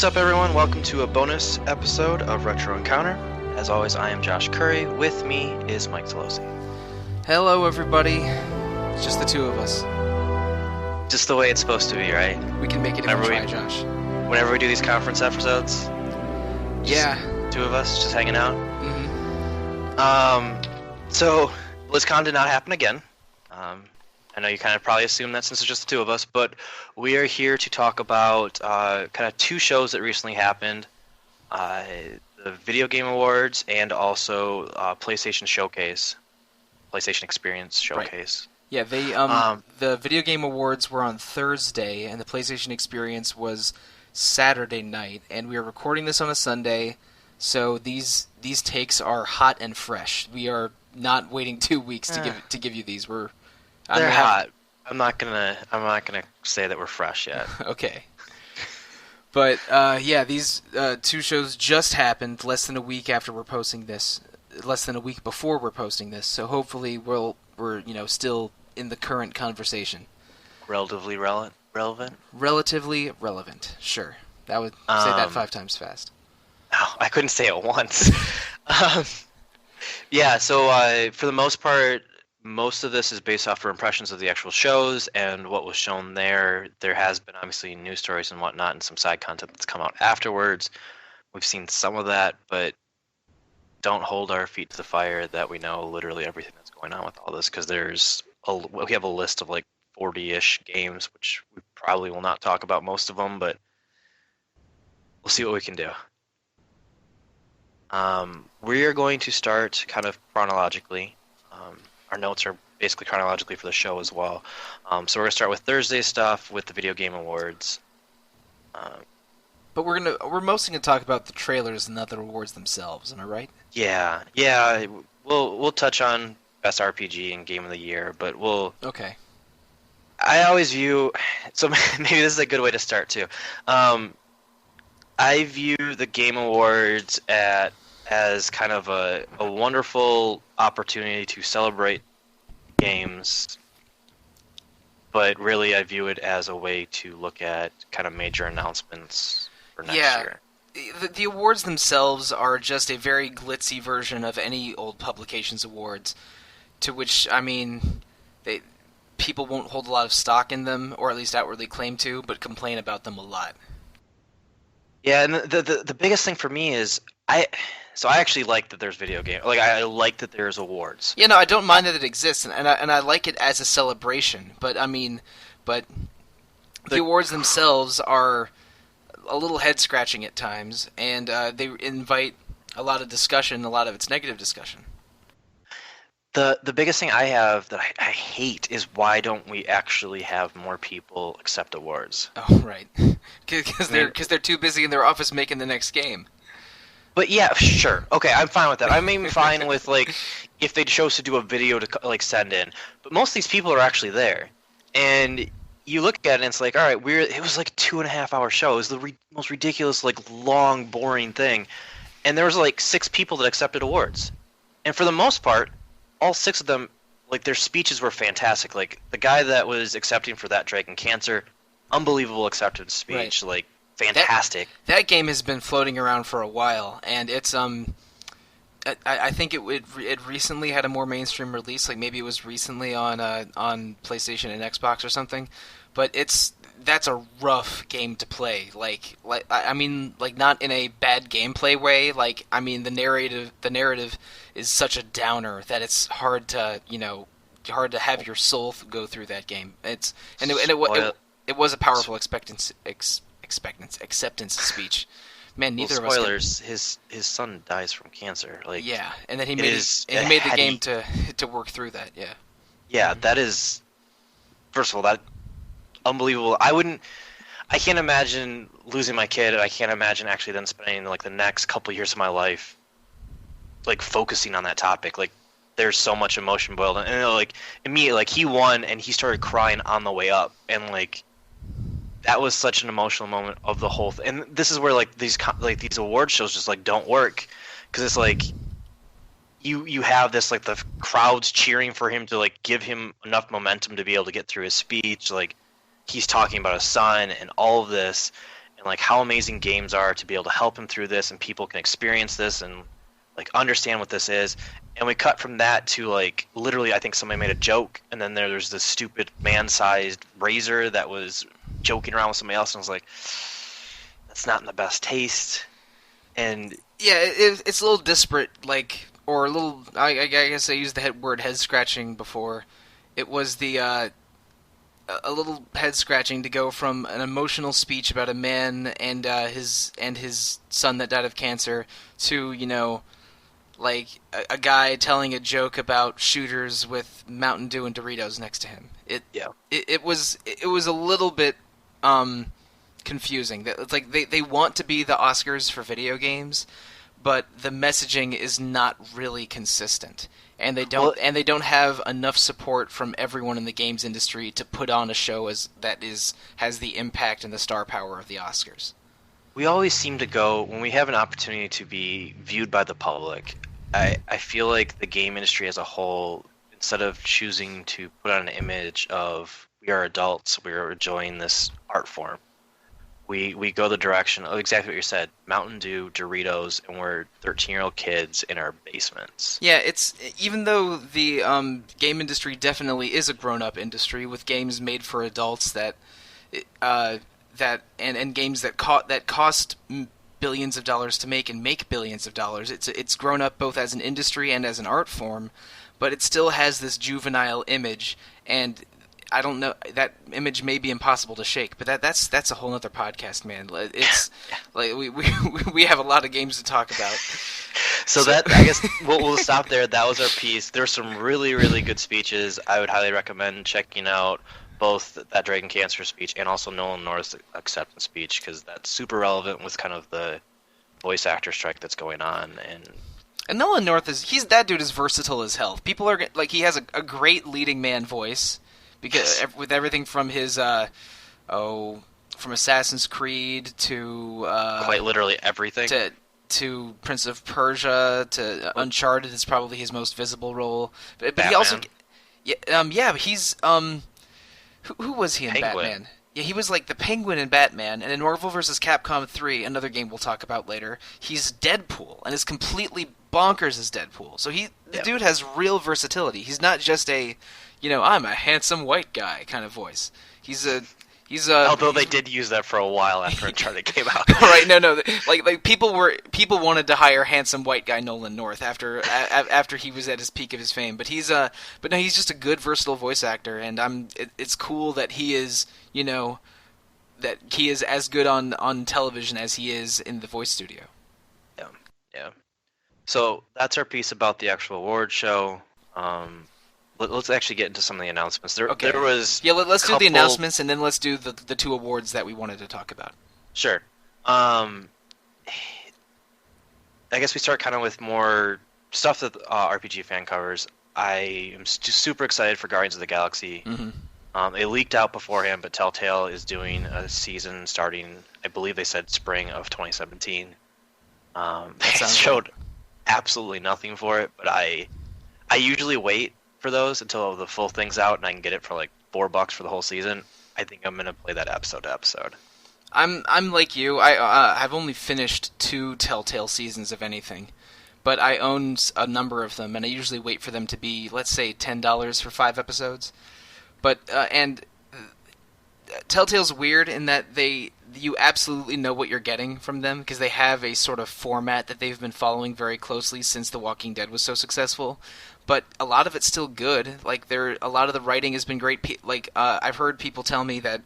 What's up, everyone? Welcome to a bonus episode of Retro Encounter. As always, I am Josh Curry. With me is Mike Sollosi. Hello, everybody. It's just the two of us. Just the way it's supposed to be, right? We can make it if we try, Josh. Whenever we do these conference episodes, yeah, two of us just hanging out. Mm-hmm. So BlizzCon did not happen again. I know you kind of probably assumed that since it's just the two of us, but we are here to talk about kind of two shows that recently happened. The Video Game Awards and also PlayStation Showcase. PlayStation Experience Showcase. Right. Yeah, they the Video Game Awards were on Thursday, and the PlayStation Experience was Saturday night, and we are recording this on a Sunday, so these takes are hot and fresh. We are not waiting 2 weeks to give you these. They're hot. I'm not gonna say that we're fresh yet. Okay. But yeah, these two shows just happened less than a week after we're posting this, less than a week before we're posting this. So hopefully we're still in the current conversation. Relatively relevant. Relatively relevant. Sure, that would say that 5 times fast. Oh, I couldn't say it once. Yeah. So for the most part, most of this is based off our impressions of the actual shows and what was shown there. There has been obviously news stories and whatnot and some side content that's come out afterwards. We've seen some of that, but don't hold our feet to the fire that we know literally everything that's going on with all this, because we have a list of like 40-ish games, which we probably will not talk about most of them, but we'll see what we can do. We are going to start kind of chronologically. Our notes are basically chronologically for the show as well. So we're going to start with Thursday stuff with the Video Game Awards. But we're mostly going to talk about the trailers and not the awards themselves. Am I right? Yeah. We'll touch on Best RPG and Game of the Year, but we'll... Okay. I always view... So maybe this is a good way to start, too. I view the Game Awards as kind of a wonderful opportunity to celebrate games, but really I view it as a way to look at kind of major announcements for next year. The awards themselves are just a very glitzy version of any old publications awards, to which, I mean, people won't hold a lot of stock in them, or at least outwardly claim to, but complain about them a lot. Yeah, and the biggest thing for me is I actually like that there's video game. Like, I like that there's awards. Yeah, no, I don't mind that it exists, and I like it as a celebration. But the awards themselves are a little head scratching at times, and they invite a lot of discussion, a lot of it's negative discussion. The biggest thing I have that I hate is, why don't we actually have more people accept awards? Oh, right, because they're too busy in their office making the next game. But yeah, sure. Okay, I'm fine with that. I'm even fine with, like, if they chose to do a video to, like, send in. But most of these people are actually there. And you look at it and it's like, all right, it was like a 2.5-hour show. It was the most ridiculous, like, long, boring thing. And there was, like, 6 people that accepted awards. And for the most part, all 6 of them, like, their speeches were fantastic. Like, the guy that was accepting for That Dragon Cancer, unbelievable acceptance speech. Right. Like, fantastic. That game has been floating around for a while, and it's I think it recently had a more mainstream release. Like, maybe it was recently on PlayStation and Xbox or something. But that's a rough game to play. Like I mean, like, not in a bad gameplay way. Like, I mean, the narrative is such a downer that it's hard to have your soul go through that game. It was a powerful acceptance speech. Man, neither of us. Spoilers. His son dies from cancer. Like, yeah, and then he made the game to work through that. Yeah. Yeah, that is. First of all, that unbelievable. I can't imagine losing my kid, and I can't imagine actually then spending like the next couple years of my life like focusing on that topic. Like, there's so much emotion boiled, and like immediately, like, he won and he started crying on the way up, and like. That was such an emotional moment of the whole thing. And this is where like these award shows just like don't work, because it's like you have this, like, the crowds cheering for him to, like, give him enough momentum to be able to get through his speech. Like, he's talking about his son and all of this, and like how amazing games are to be able to help him through this, and people can experience this and like understand what this is. And we cut from that to like literally, I think somebody made a joke, and then there's this stupid man-sized razor that was joking around with somebody else, and I was like, that's not in the best taste. And yeah, it's a little disparate, like, or a little. I guess I used the word head scratching before. It was a little head scratching to go from an emotional speech about a man and his son that died of cancer to, you know, like a guy telling a joke about shooters with Mountain Dew and Doritos next to him. It was a little bit confusing. It's like they want to be the Oscars for video games, but the messaging is not really consistent, and they don't have enough support from everyone in the games industry to put on a show has the impact and the star power of the Oscars. We always seem to go when we have an opportunity to be viewed by the public. I feel like the game industry as a whole, instead of choosing to put on an image of we are adults, we are enjoying this art form, we go the direction of exactly what you said, Mountain Dew, Doritos, and we're 13-year-old kids in our basements. Yeah, it's even though the game industry definitely is a grown-up industry with games made for adults and games that cost billions of dollars to make and make billions of dollars. It's grown up both as an industry and as an art form, but it still has this juvenile image, and I don't know, that image may be impossible to shake, but that's a whole other podcast, man. It's like we have a lot of games to talk about. So that, I guess we'll stop there. That was our piece. There were some really, really good speeches. I would highly recommend checking out both that Dragon Cancer speech and also Nolan North's acceptance speech, because that's super relevant with kind of the voice actor strike that's going on. And Nolan North that dude is versatile as hell. People are like, he has a great leading man voice, because with everything from his from Assassin's Creed to quite literally everything to Prince of Persia to Uncharted is probably his most visible role. But Batman. He also he's who was he in Penguin. Batman? Yeah, he was like the Penguin in Batman, and in Marvel vs. Capcom 3, another game we'll talk about later, he's Deadpool, and is completely bonkers as Deadpool. So the dude has real versatility. He's not just I'm a handsome white guy kind of voice. Although they did use that for a while after Uncharted came out. Right? No. Like people wanted to hire handsome white guy Nolan North after he was at his peak of his fame. But he's just a good versatile voice actor, and it's cool that he is that he is as good on television as he is in the voice studio. Yeah. So that's our piece about the actual award show. Let's actually get into some of the announcements. There was let's do the announcements, and then let's do the two awards that we wanted to talk about. Sure. I guess we start kind of with more stuff that RPG fan covers. I am just super excited for Guardians of the Galaxy. Mm-hmm. It leaked out beforehand, but Telltale is doing a season starting, I believe they said spring of 2017. They showed absolutely nothing for it, but I usually wait for those until the full thing's out and I can get it for like $4 for the whole season. I think I'm gonna play that episode to episode. I'm like you. I've only finished 2 Telltale seasons of anything, but I own a number of them, and I usually wait for them to be, let's say, $10 for 5 episodes. But and Telltale's weird in that you absolutely know what you're getting from them, because they have a sort of format that they've been following very closely since The Walking Dead was so successful. But a lot of it's still good. Like a lot of the writing has been great. Like I've heard people tell me that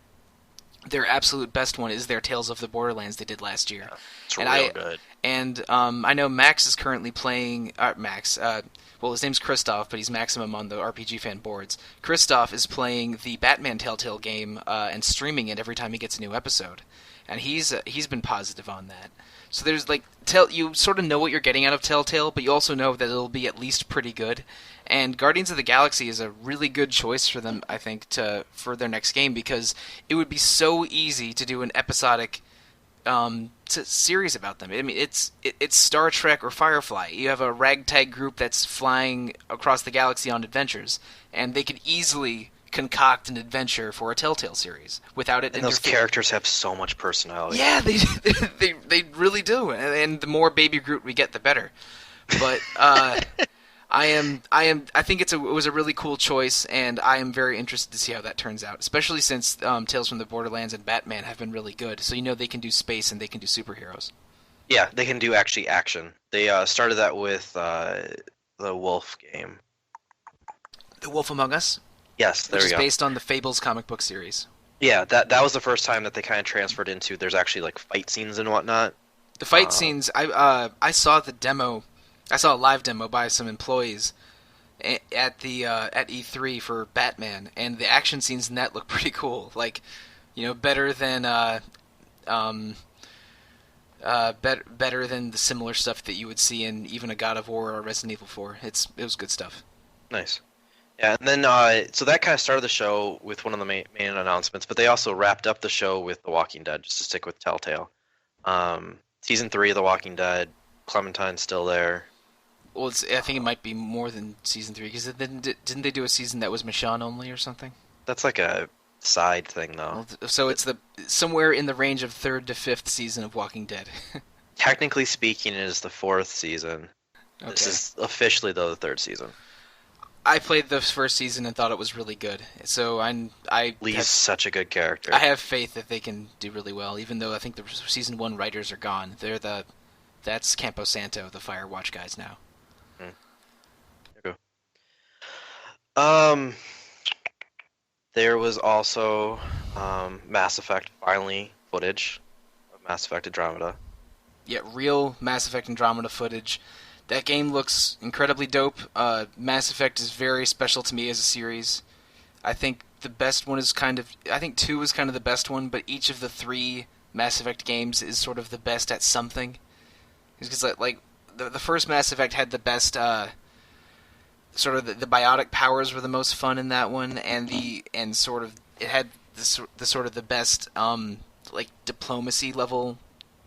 their absolute best one is their Tales of the Borderlands they did last year. Yeah, it's real good. And I know Max is currently playing Max. Well, his name's Christoph, but he's Maximum on the RPG fan boards. Christoph is playing the Batman Telltale game and streaming it every time he gets a new episode, and he's been positive on that. So there's you sort of know what you're getting out of Telltale, but you also know that it'll be at least pretty good. And Guardians of the Galaxy is a really good choice for them, I think, for their next game, because it would be so easy to do an episodic series about them. I mean, it's Star Trek or Firefly. You have a ragtag group that's flying across the galaxy on adventures, and they could easily concoct an adventure for a Telltale series without it And those interfering. characters have so much personality. Yeah, they really do, and the more Baby Groot we get, the better. But I think it was a really cool choice, and I am very interested to see how that turns out. Especially since Tales from the Borderlands and Batman have been really good, so they can do space and they can do superheroes. Yeah, they can do actually action. They started that with the Wolf game. The Wolf Among Us, Yes, there which we is go. based on the Fables comic book series. Yeah, that was the first time that they kind of transferred into. There's actually like fight scenes and whatnot. The fight scenes, I saw the demo. I saw a live demo by some employees at E3 for Batman, and the action scenes in that look pretty cool. Like, better than better than the similar stuff that you would see in even a God of War or Resident Evil 4. It was good stuff. Nice. Yeah, and then so that kind of started the show with one of the main announcements, but they also wrapped up the show with The Walking Dead, just to stick with Telltale. Season 3 of The Walking Dead, Clementine's still there. Well, I think it might be more than season 3, because didn't they do a season that was Michonne only or something? That's like a side thing, though. Well, so it's somewhere in the range of 3rd to 5th season of Walking Dead. Technically speaking, it is the 4th season. Okay. This is officially, though, the 3rd season. I played the first season and thought it was really good. So Lee's such a good character. I have faith that they can do really well, even though I think the season 1 writers are gone. That's Campo Santo, the Firewatch guys now. There was also Mass Effect finally footage of Mass Effect Andromeda. Yeah, real Mass Effect Andromeda footage. That game looks incredibly dope. Mass Effect is very special to me as a series. I think the best one is I think 2 is kind of the best one, but each of the 3 Mass Effect games is sort of the best at something. Because like the first Mass Effect had the best sort of the biotic powers were the most fun in that one, and it had the sort of the best like diplomacy level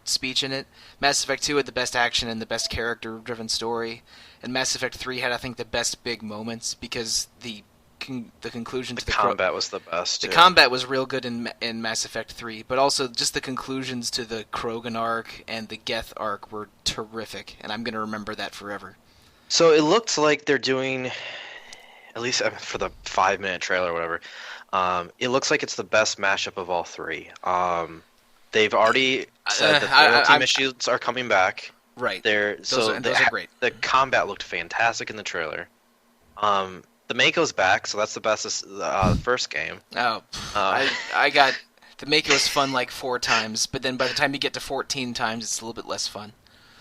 speech in it. Mass Effect 2 had the best action and the best character-driven story, and Mass Effect 3 had, I think, the best big moments because the conclusion to the combat was the best. The combat was real good in Mass Effect 3, but also just the conclusions to the Krogan arc and the Geth arc were terrific, and I'm going to remember that forever. So it looks like they're doing, at least for the 5-minute trailer or whatever, it looks like it's the best mashup of all 3. They've already said that the loyalty missions are coming back. Right. Those are great. The combat looked fantastic in the trailer. The Mako's back, so that's the best the first game. Oh, I got the Mako's fun like 4 times, but then by the time you get to 14 times, it's a little bit less fun.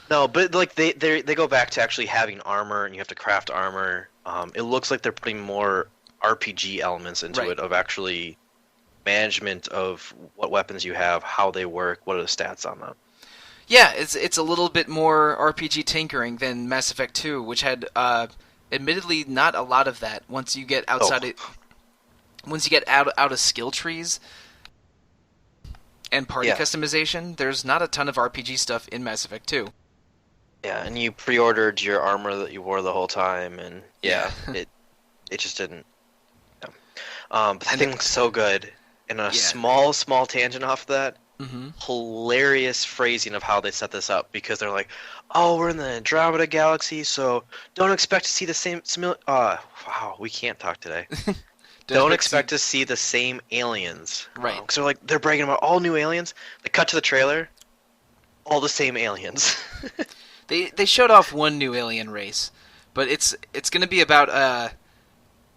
No, but like they go back to actually having armor, and you have to craft armor. It looks like they're putting more RPG elements into it, of actually management of what weapons you have, how they work, what are the stats on them. Yeah, it's a little bit more RPG tinkering than Mass Effect 2, which had admittedly not a lot of that. Once you get outside once you get out of skill trees and party customization, there's not a ton of RPG stuff in Mass Effect 2. Yeah, and you pre-ordered your armor that you wore the whole time, and it just didn't. Yeah. But that thing looks so good. And a small tangent off that, hilarious phrasing of how they set this up, because they're like, oh, we're in the Andromeda Galaxy, so don't expect to see the same... wow, we can't talk today. Don't expect to see the same aliens. Right. Because they're bragging about all new aliens. They cut to the trailer, all the same aliens. They showed off one new alien race, but it's going to be about...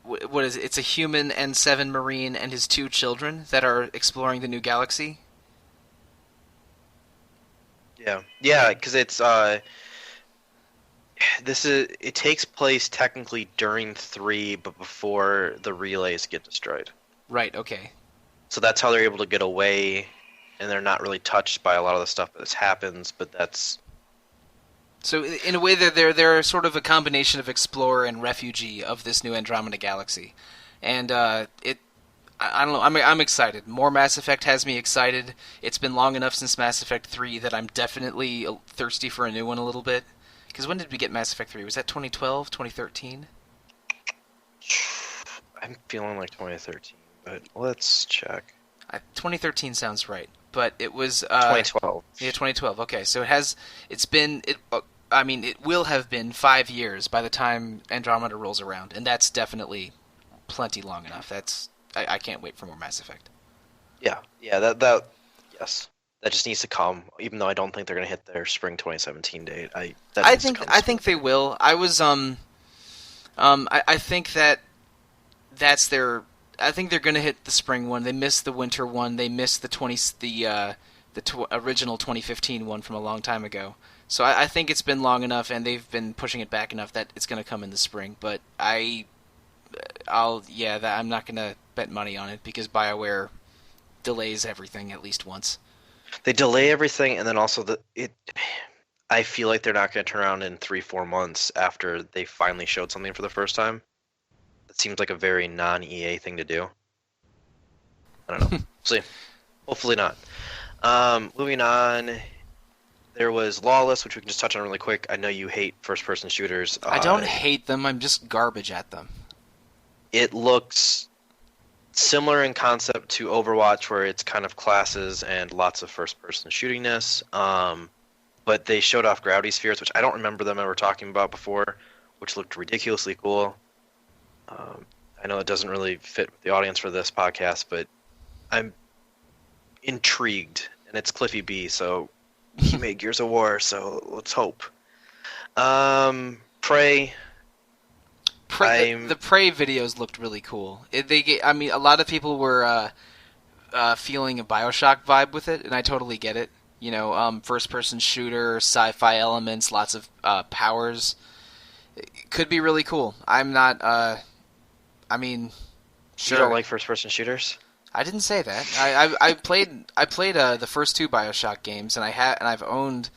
what is it? It's a human and 7 Marine and his 2 children that are exploring the new galaxy. Yeah, because it's it takes place technically during 3, but before the relays get destroyed. Right. Okay. So that's how they're able to get away, and they're not really touched by a lot of the stuff that happens. But that's so in a way they're sort of a combination of explorer and refugee of this new Andromeda galaxy, and I don't know. I'm excited. More Mass Effect has me excited. It's been long enough since Mass Effect 3 that I'm definitely thirsty for a new one a little bit. Because when did we get Mass Effect 3? Was that 2012, 2013? I'm feeling like 2013, but let's check. 2013 sounds right, but it was 2012. yeah, 2012. Okay, so it's been it. I mean, it will have been 5 years by the time Andromeda rolls around, and that's definitely plenty long enough. I can't wait for more Mass Effect. Yeah, that yes, that just needs to come. Even though I don't think they're gonna hit their spring 2017 date, that I needs to think come I soon. think they will. I think that's their. I think they're going to hit the spring one. They missed the winter one. They missed the original 2015 one from a long time ago. So I think it's been long enough, and they've been pushing it back enough that it's going to come in the spring. But I'm not going to bet money on it because BioWare delays everything at least once. They delay everything, and then also I feel like they're not gonna turn around in 3-4 months after they finally showed something for the first time. It seems like a very non-EA thing to do. I don't know. See, hopefully not. Moving on, there was Lawless, which we can just touch on really quick. I know you hate first-person shooters. I don't hate them. I'm just garbage at them. It looks similar in concept to Overwatch, where it's kind of classes and lots of first-person shootiness. But they showed off gravity spheres, which I don't remember them ever talking about before, which looked ridiculously cool. I know it doesn't really fit with the audience for this podcast, but I'm intrigued, and it's Cliffy B, so he made Gears of War, so let's hope. Prey. The Prey videos looked really cool. I mean, a lot of people were feeling a BioShock vibe with it, and I totally get it. You know, first-person shooter, sci-fi elements, lots of powers. It could be really cool. I'm not. I mean, sure. You don't like first-person shooters? I didn't say that. I played the first two BioShock games, and I've owned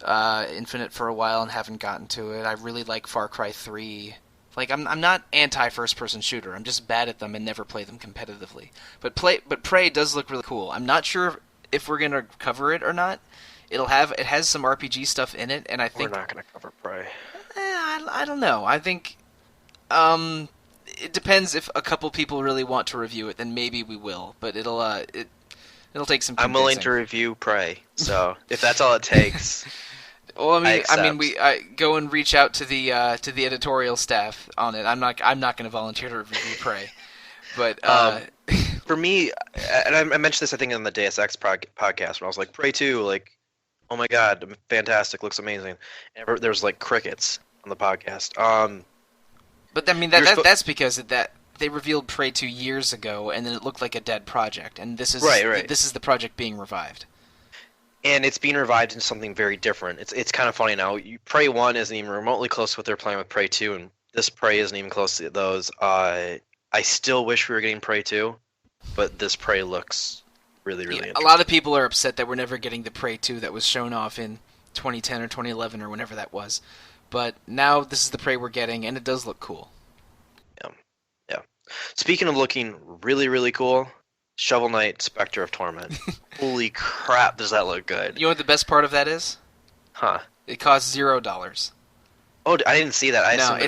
Infinite for a while and haven't gotten to it. I really like Far Cry 3. Like I'm not anti first-person shooter. I'm just bad at them and never play them competitively. But Prey does look really cool. I'm not sure if we're gonna cover it or not. It has some RPG stuff in it, and I think we're not gonna cover Prey. I don't know. I think it depends. If a couple people really want to review it, then maybe we will. But it'll take some convincing. I'm willing to review Prey, so if that's all it takes. Well, I go and reach out to the editorial staff on it. I'm not going to volunteer to review Prey, but for me, and I mentioned this I think on the Deus Ex podcast when I was like Prey 2, like, oh my god, fantastic, looks amazing. And there was like crickets on the podcast. But I mean that's because that they revealed Prey 2 years ago, and then it looked like a dead project, and this is right. This is the project being revived. And it's being revived into something very different. It's kind of funny now. Prey 1 isn't even remotely close to what they're playing with Prey 2, and this Prey isn't even close to those. I still wish we were getting Prey 2, but this Prey looks really interesting. A lot of people are upset that we're never getting the Prey 2 that was shown off in 2010 or 2011 or whenever that was. But now this is the Prey we're getting, and it does look cool. Yeah. Speaking of looking really, really cool, Shovel Knight Spectre of Torment. Holy crap, does that look good. You know what the best part of that is? Huh. It costs $0. Oh, I didn't see that.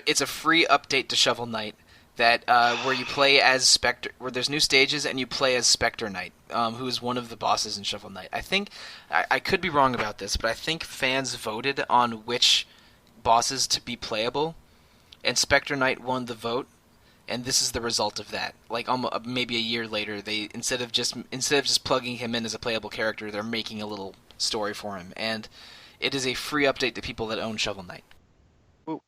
It's a free update to Shovel Knight that where you play as Spectre, where there's new stages and you play as Spectre Knight, who is one of the bosses in Shovel Knight. I think I could be wrong about this, but I think fans voted on which bosses to be playable, and Spectre Knight won the vote. And this is the result of that. Like maybe a year later, they instead of just plugging him in as a playable character, they're making a little story for him, and it is a free update to people that own Shovel Knight.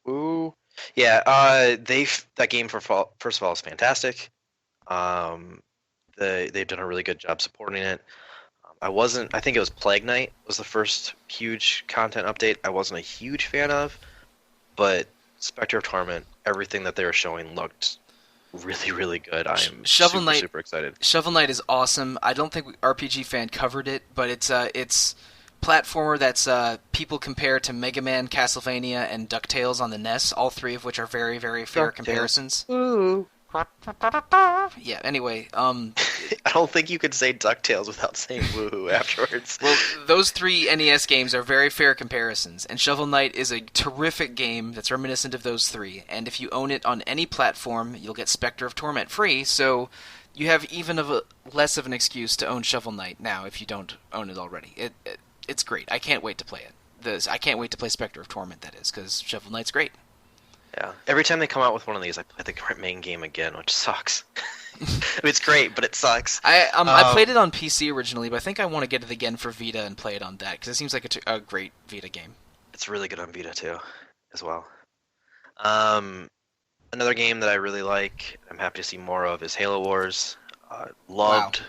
Ooh. Yeah. That game first of all is fantastic. They've done a really good job supporting it. I think it was Plague Knight was the first huge content update I wasn't a huge fan of, but Spectre of Torment, everything that they were showing looked really, really good. I am super excited. Shovel Knight is awesome. I don't think RPG Fan covered it, but it's platformer that's people compare to Mega Man, Castlevania, and DuckTales on the NES, all three of which are very, very fair comparisons. Ooh. Yeah. Anyway, I don't think you could say DuckTales without saying woohoo afterwards. well, those three NES games are very fair comparisons, and Shovel Knight is a terrific game that's reminiscent of those three. And if you own it on any platform, you'll get Spectre of Torment free. So you have even less of an excuse to own Shovel Knight now if you don't own it already. It's great. I can't wait to play it. I can't wait to play Spectre of Torment. That is because Shovel Knight's great. Yeah. Every time they come out with one of these, I play the main game again, which sucks. I mean, it's great, but it sucks. I played it on PC originally, but I think I want to get it again for Vita and play it on that because it seems like a great Vita game. It's really good on Vita too, as well. Another game that I really like, I'm happy to see more of, is Halo Wars. Loved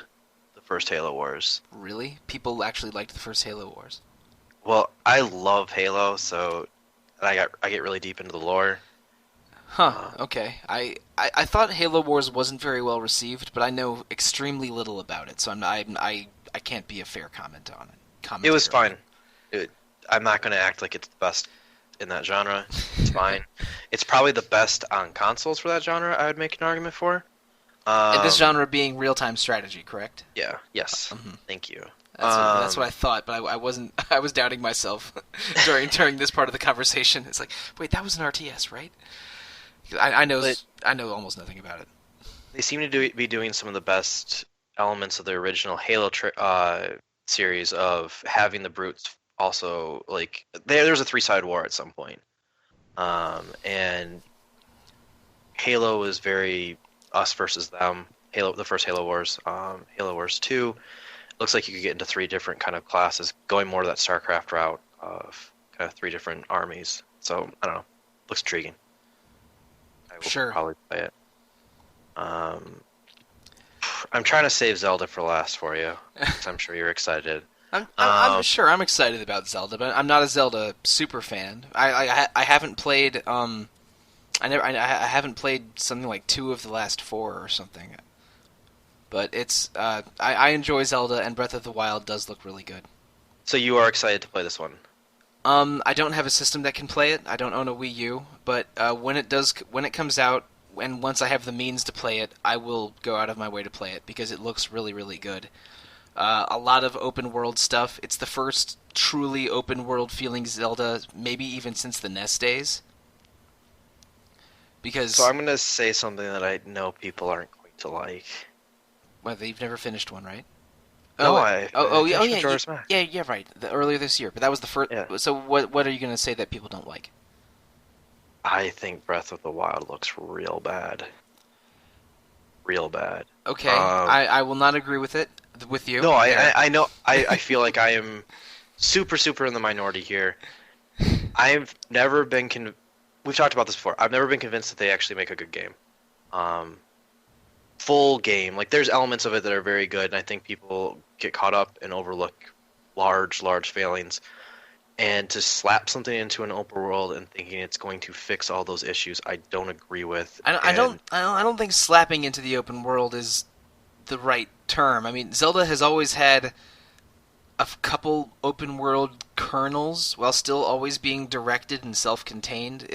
the first Halo Wars. Really? People actually liked the first Halo Wars. Well, I love Halo, so I get really deep into the lore. Huh. Okay. I thought Halo Wars wasn't very well received, but I know extremely little about it, so I can't be a fair comment on it. It was fine. I'm not going to act like it's the best in that genre. It's fine. It's probably the best on consoles for that genre, I would make an argument for. And this genre being real-time strategy, correct? Yeah. Yes. Thank you. That's what I thought, but I wasn't. I was doubting myself during this part of the conversation. It's like, wait, that was an RTS, right? I know almost nothing about it. They seem to be doing some of the best elements of the original Halo series of having the brutes also, like, there's a three-sided war at some point. And Halo was very us versus them. The first Halo Wars. Halo Wars 2, looks like you could get into three different kind of classes, going more to that StarCraft route of kind of three different armies. So, I don't know. Looks intriguing. I will probably play it. I'm trying to save Zelda for last for you, because I'm sure you're excited. I'm sure I'm excited about Zelda, but I'm not a Zelda super fan. I haven't played I haven't played something like 2 of the last 4 or something. But it's I enjoy Zelda, and Breath of the Wild does look really good. So you are excited to play this one? I don't have a system that can play it. I don't own a Wii U, but when it comes out, and once I have the means to play it, I will go out of my way to play it because it looks really, really good. A lot of open world stuff. It's the first truly open world feeling Zelda, maybe even since the NES days. So I'm going to say something that I know people aren't going to like. Well, you've never finished one, right? No, yeah, right. Earlier this year, but that was the first. Yeah. So what are you going to say that people don't like? I think Breath of the Wild looks real bad. Real bad. Okay, I will not agree with you. No, I know. I feel like I am super in the minority here. I've never been we've talked about this before. I've never been convinced that they actually make a good game. Full game. Like, there's elements of it that are very good, and I think people get caught up and overlook large failings. And to slap something into an open world and thinking it's going to fix all those issues, I don't agree with. I don't think slapping into the open world is the right term. I mean, Zelda has always had a couple open world kernels while still always being directed and self-contained.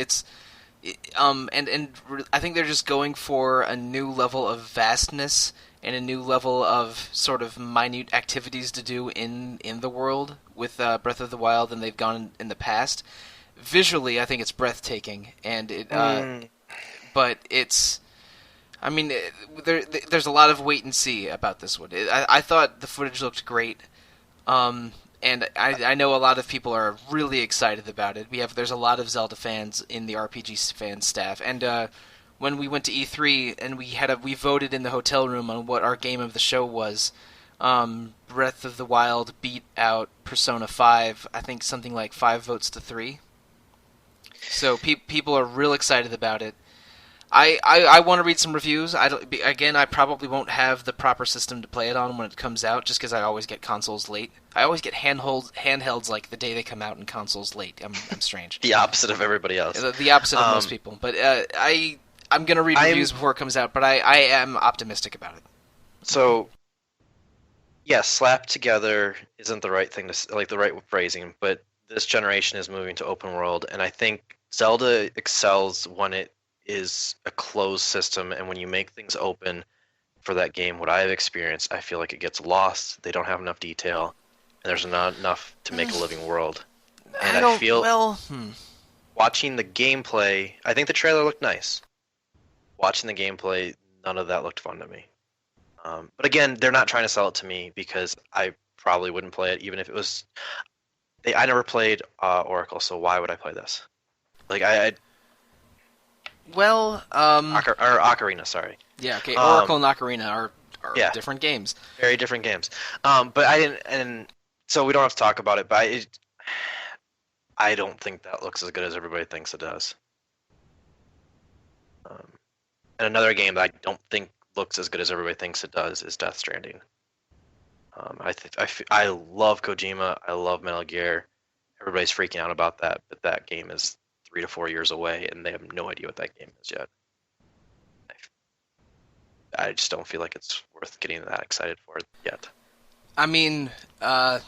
And I think they're just going for a new level of vastness and a new level of sort of minute activities to do in the world with Breath of the Wild than they've gone in the past. Visually, I think it's breathtaking, and but it's. I mean, there's a lot of wait and see about this one. I thought the footage looked great, and I know a lot of people are really excited about it. There's a lot of Zelda fans in the RPG fan staff, and when we went to E3 and we voted in the hotel room on what our game of the show was. Breath of the Wild beat out Persona 5. I think something like 5 votes to 3. So people are real excited about it. I want to read some reviews. I probably won't have the proper system to play it on when it comes out, just because I always get consoles late. I always get handhelds like the day they come out and consoles late. I'm strange. The opposite of everybody else. The opposite of most people. But I'm going to read reviews before it comes out, but I am optimistic about it. So, yes, slap together isn't the right thing to, like, the right phrasing, but this generation is moving to open world, and I think Zelda excels when it is a closed system, and when you make things open for that game, what I have experienced, I feel like it gets lost. They don't have enough detail, and there's not enough to make a living world. And I I don't. feel Well, watching the gameplay, I think the trailer looked nice. Watching the gameplay, none of that looked fun to me. But again, they're not trying to sell it to me because I probably wouldn't play it, even if it was. I never played Oracle, so why would I play this? Like well, or Ocarina, sorry. yeah, okay. Oracle and Ocarina are yeah. different games. Very different games. But I didn't, and so we don't have to talk about it. But I don't think that looks as good as everybody thinks it does. And another game that I don't think looks as good as everybody thinks it does is Death Stranding. I love Kojima. I love Metal Gear. Everybody's freaking out about that, but that game is 3 to 4 years away, and they have no idea what that game is yet. I just don't feel like it's worth getting that excited for yet. I mean, I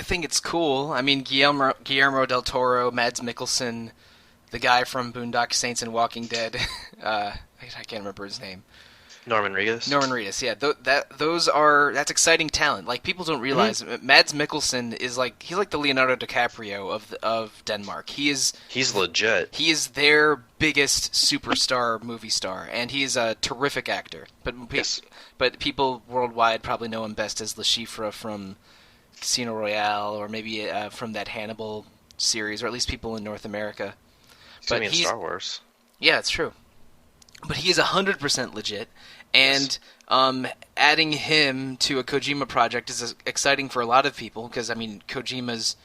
think it's cool. I mean, Guillermo del Toro, Mads Mikkelsen, the guy from Boondock Saints and Walking Dead. I can't remember his name. Norman Reedus, yeah. That's exciting talent. Like, people don't realize Mads Mikkelsen is he's like the Leonardo DiCaprio of Denmark. He's legit. He is their biggest superstar movie star, and he's a terrific actor. But people worldwide probably know him best as Le Chiffre from Casino Royale, or maybe from that Hannibal series, or at least people in North America. But he's in Star Wars. Yeah, it's true. But he is 100% legit, and adding him to a Kojima project is exciting for a lot of people, because, I mean, Kojima's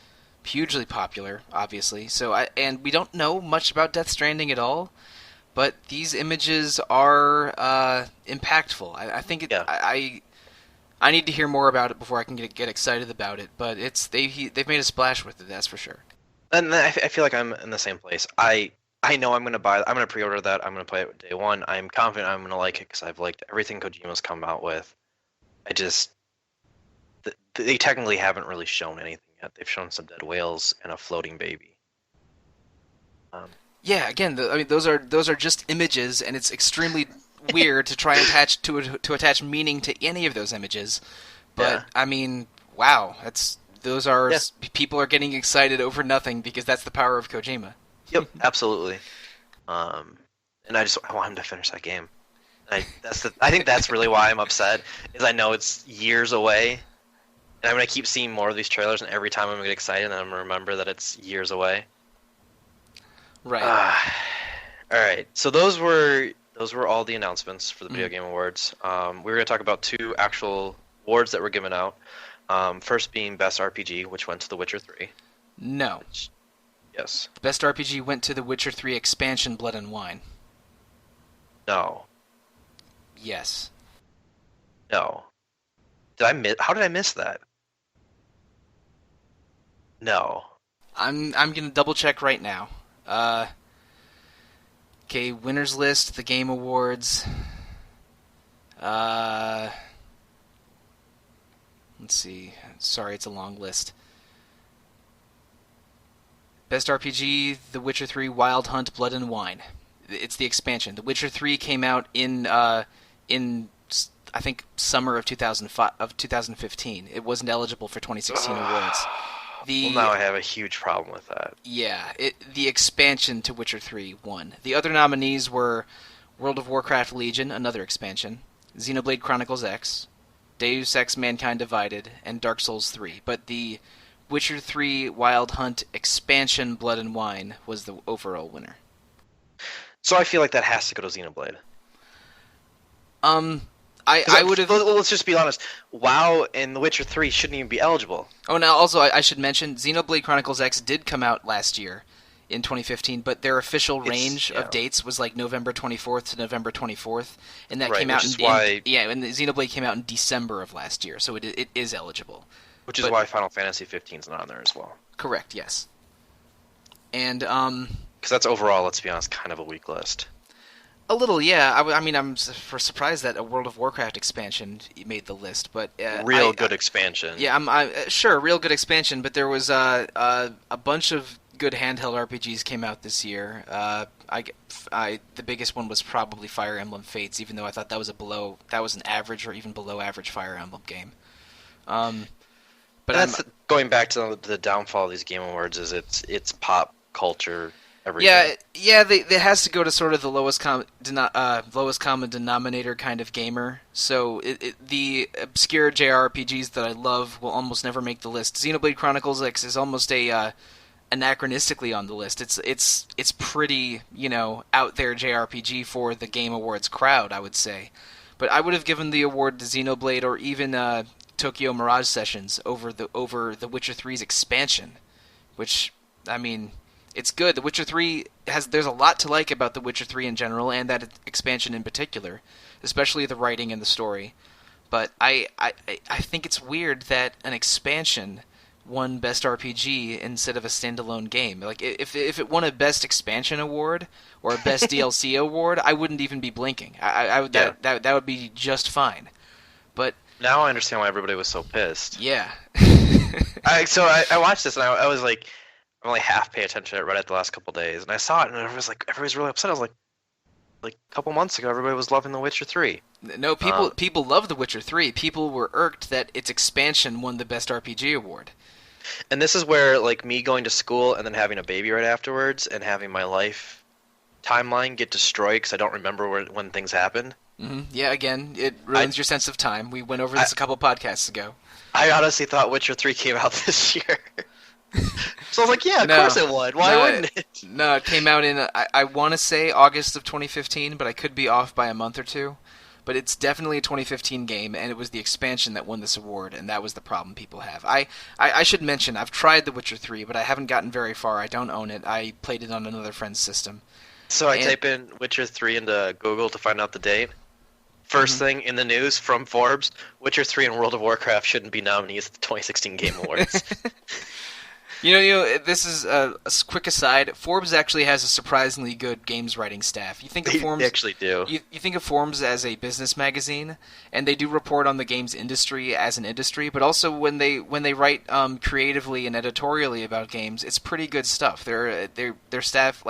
hugely popular, obviously. And we don't know much about Death Stranding at all, but these images are impactful. I think I need to hear more about it before I can get excited about it, but they've made a splash with it, that's for sure. And I feel like I'm in the same place. I know I'm going to pre-order that. I'm going to play it day one. I'm confident I'm going to like it because I've liked everything Kojima's come out with. They technically haven't really shown anything yet. They've shown some dead whales and a floating baby. Yeah, again, those are just images, and it's extremely weird to try and attach meaning to any of those images. But yeah. I mean, wow, people are getting excited over nothing because that's the power of Kojima. Yep, absolutely. And I want him to finish that game. I think that's really why I'm upset, is I know it's years away, and I'm going to keep seeing more of these trailers, and every time I'm going to get excited, and I'm going to remember that it's years away. Right. All right. So those were all the announcements for the Video Game Awards. We were going to talk about 2 actual awards that were given out. First being Best RPG, which went to The Witcher 3. No. Yes. Best RPG went to The Witcher 3 expansion, Blood and Wine. No. Yes. No. How did I miss that? No. I'm gonna double check right now. Okay, winners list, the Game Awards. Let's see. Sorry, it's a long list. Best RPG, The Witcher 3, Wild Hunt, Blood and Wine. It's the expansion. The Witcher 3 came out in I think summer of 2015. It wasn't eligible for 2016 awards. Well, now I have a huge problem with that. Yeah, the expansion to Witcher 3 won. The other nominees were World of Warcraft Legion, another expansion, Xenoblade Chronicles X, Deus Ex Mankind Divided, and Dark Souls 3. But the Witcher 3 Wild Hunt expansion, Blood and Wine, was the overall winner. So I feel like that has to go to Xenoblade. I would have. Let's just be honest. WoW and The Witcher 3 shouldn't even be eligible. Oh, now also I should mention Xenoblade Chronicles X did come out last year in 2015, but their official range of dates was like November 24th to November 24th, and that came out and Xenoblade came out in December of last year, so it is eligible. Which is why Final Fantasy 15 is not on there as well. Correct. Yes. And because that's overall, let's be honest, kind of a weak list. A little, yeah. I mean, I'm surprised that a World of Warcraft expansion made the list, but good expansion. Yeah, I'm sure real good expansion, but there was a bunch of good handheld RPGs came out this year. The biggest one was probably Fire Emblem Fates, even though I thought that was an average or even below average Fire Emblem game. Um, but going back to the downfall of these Game Awards is it's pop culture. Everything. Yeah. It has to go to sort of the lowest common denominator kind of gamer. So the obscure JRPGs that I love will almost never make the list. Xenoblade Chronicles X is almost anachronistically on the list. It's pretty out there JRPG for the Game Awards crowd, I would say. But I would have given the award to Xenoblade or even Tokyo Mirage Sessions over the Witcher 3's expansion, which I mean. It's good. The Witcher 3 there's a lot to like about The Witcher 3 in general, and that expansion in particular, especially the writing and the story. But I think it's weird that an expansion won Best RPG instead of a standalone game. Like if it won a Best Expansion award or a Best DLC award, I wouldn't even be blinking. That would be just fine. But now I understand why everybody was so pissed. Yeah. I watched this and I was like. I'm only half pay attention to it right at the last couple of days, and I saw it, and everybody's really upset. I was like a couple months ago, everybody was loving The Witcher 3. No, people love The Witcher 3. People were irked that its expansion won the Best RPG award. And this is where, me going to school and then having a baby right afterwards, and having my life timeline get destroyed because I don't remember when things happened. Mm-hmm. Yeah, again, it ruins your sense of time. We went over this a couple podcasts ago. I honestly thought Witcher 3 came out this year. So I was like, yeah, of course it would. Why wouldn't it? No, it came out in, I want to say August of 2015, but I could be off by a month or two. But it's definitely a 2015 game, and it was the expansion that won this award, and that was the problem people have. I should mention, I've tried The Witcher 3, but I haven't gotten very far. I don't own it. I played it on another friend's system. So I type in Witcher 3 into Google to find out the date. First thing in the news from Forbes, Witcher 3 and World of Warcraft shouldn't be nominees at the 2016 Game Awards. This is a quick aside. Forbes actually has a surprisingly good games writing staff. You think of Forbes, they actually do. You think of Forbes as a business magazine, and they do report on the games industry as an industry, but also when they write creatively and editorially about games, it's pretty good stuff. Their staff,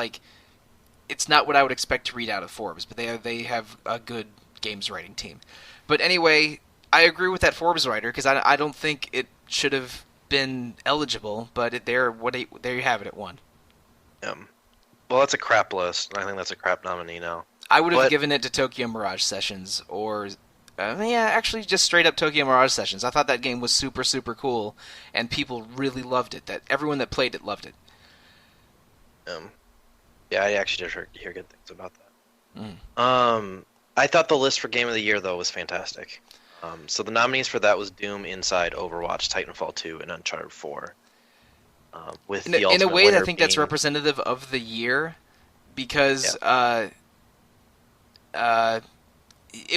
it's not what I would expect to read out of Forbes, but they have a good games writing team. But anyway, I agree with that Forbes writer because I don't think it should have been eligible, but there you have it. It won. Well, that's a crap list. I think that's a crap nominee now. I would have given it to Tokyo Mirage Sessions, or actually just straight up Tokyo Mirage Sessions. I thought that game was super, super cool, and people really loved it. That everyone that played it loved it. Yeah, I actually did hear good things about that. I thought the list for Game of the Year though was fantastic. So the nominees for that was Doom, Inside, Overwatch, Titanfall 2, and Uncharted 4. With the in a way, I think being... that's representative of the year, because it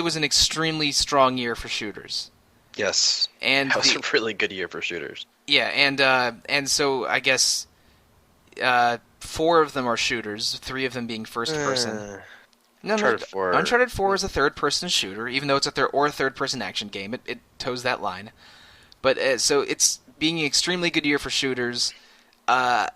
was an extremely strong year for shooters. Yes, and that was a really good year for shooters. Yeah, and so I guess 4 of them are shooters, 3 of them being first person. Uncharted 4 is a third-person shooter, even though it's a third-person action game. It toes that line. But so it's being an extremely good year for shooters. I'm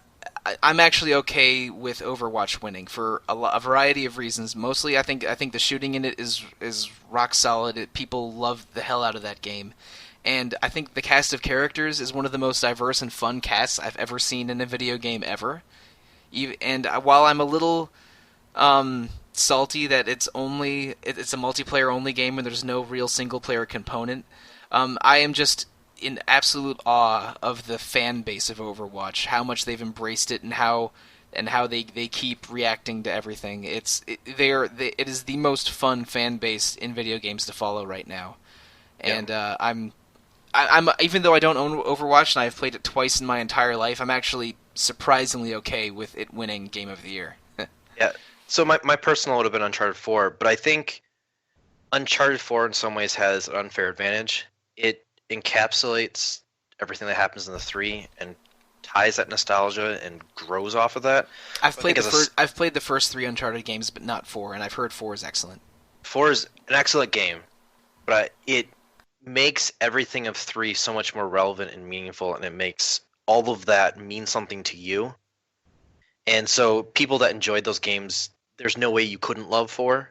actually okay with Overwatch winning for a variety of reasons. Mostly, I think the shooting in it is rock solid. People love the hell out of that game. And I think the cast of characters is one of the most diverse and fun casts I've ever seen in a video game ever. And while I'm a little... salty that it's a multiplayer only game and there's no real single player component. I am just in absolute awe of the fan base of Overwatch, how much they've embraced it and how they keep reacting to everything. It is the most fun fan base in video games to follow right now. And I'm even though I don't own Overwatch and I've played it twice in my entire life, I'm actually surprisingly okay with it winning Game of the Year. Yeah. So my personal would have been Uncharted 4, but I think Uncharted 4 in some ways has an unfair advantage. It encapsulates everything that happens in the 3 and ties that nostalgia and grows off of that. I've played the first 3 Uncharted games, but not 4, and I've heard 4 is excellent. 4 is an excellent game, but it makes everything of 3 so much more relevant and meaningful, and it makes all of that mean something to you. And so people that enjoyed those games, there's no way you couldn't love 4.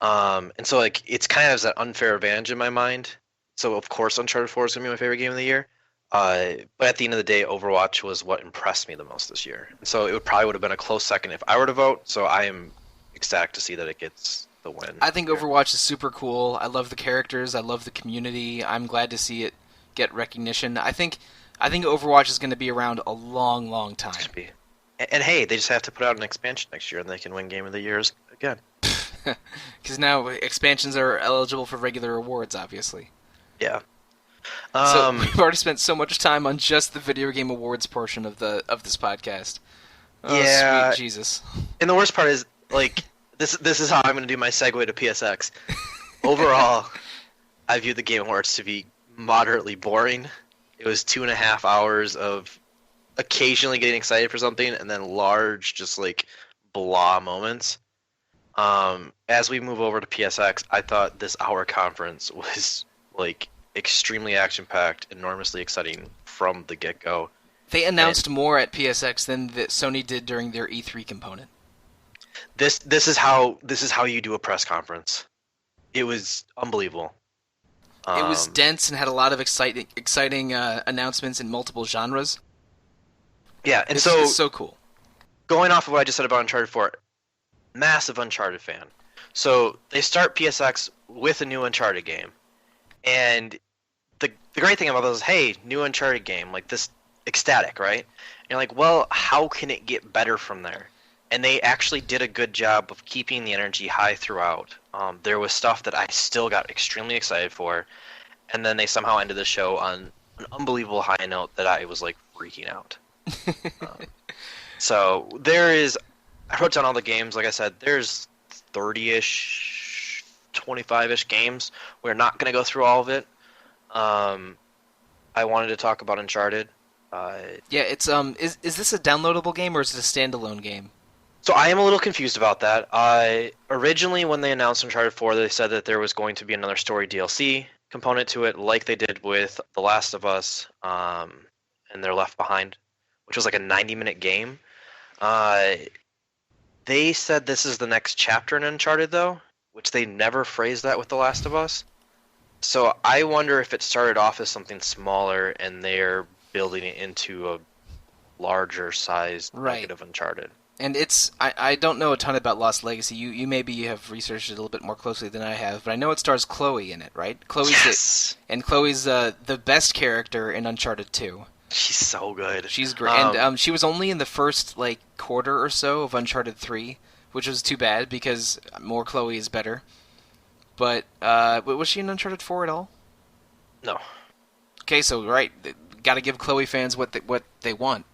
And so like it's kind of an unfair advantage in my mind. So of course Uncharted 4 is gonna be my favorite game of the year. But at the end of the day, Overwatch was what impressed me the most this year. And so it would have been a close second if I were to vote. So I am ecstatic to see that it gets the win. I think Overwatch is super cool. I love the characters. I love the community. I'm glad to see it get recognition. I think Overwatch is going to be around a long, long time. And hey, they just have to put out an expansion next year, and they can win Game of the Year again. Because now expansions are eligible for regular awards, obviously. Yeah. So we've already spent so much time on just the video game awards portion of this podcast. Oh, yeah. Sweet Jesus. And the worst part is, like, this is how I'm going to do my segue to PSX. Overall, I view the Game Awards to be moderately boring. It was 2.5 hours of occasionally getting excited for something and then large, just like blah moments. As we move over to PSX, I thought this hour conference was like extremely action-packed, enormously exciting from the get-go. They announced more at PSX than Sony did during their E3 component. This is how you do a press conference. It was unbelievable. It was dense and had a lot of exciting announcements in multiple genres. Yeah, and it's so cool. Going off of what I just said about Uncharted 4, massive Uncharted fan. So they start PSX with a new Uncharted game, and the great thing about those is, hey, new Uncharted game, like this, ecstatic, right? And you're like, well, how can it get better from there? And they actually did a good job of keeping the energy high throughout. There was stuff that I still got extremely excited for, and then they somehow ended the show on an unbelievable high note that I was like freaking out. So there is, I wrote down all the games. Like I said, there's 30-ish, 25-ish games. We're not going to go through all of it. I wanted to talk about Uncharted. Yeah, it's is this a downloadable game or is it a standalone game? So I am a little confused about that. Originally, when they announced Uncharted 4, they said that there was going to be another story DLC component to it, like they did with The Last of Us and They're Left Behind, which was like a 90-minute game. They said this is the next chapter in Uncharted, though, which they never phrased that with The Last of Us. So I wonder if it started off as something smaller and they're building it into a larger sized negative Uncharted. And I don't know a ton about Lost Legacy. You maybe have researched it a little bit more closely than I have, but I know it stars Chloe in it, right? Chloe's the best character in Uncharted 2. She's so good. She's great. And she was only in the first like quarter or so of Uncharted 3, which was too bad because more Chloe is better. But was she in Uncharted 4 at all? No. Okay, so got to give Chloe fans what they want.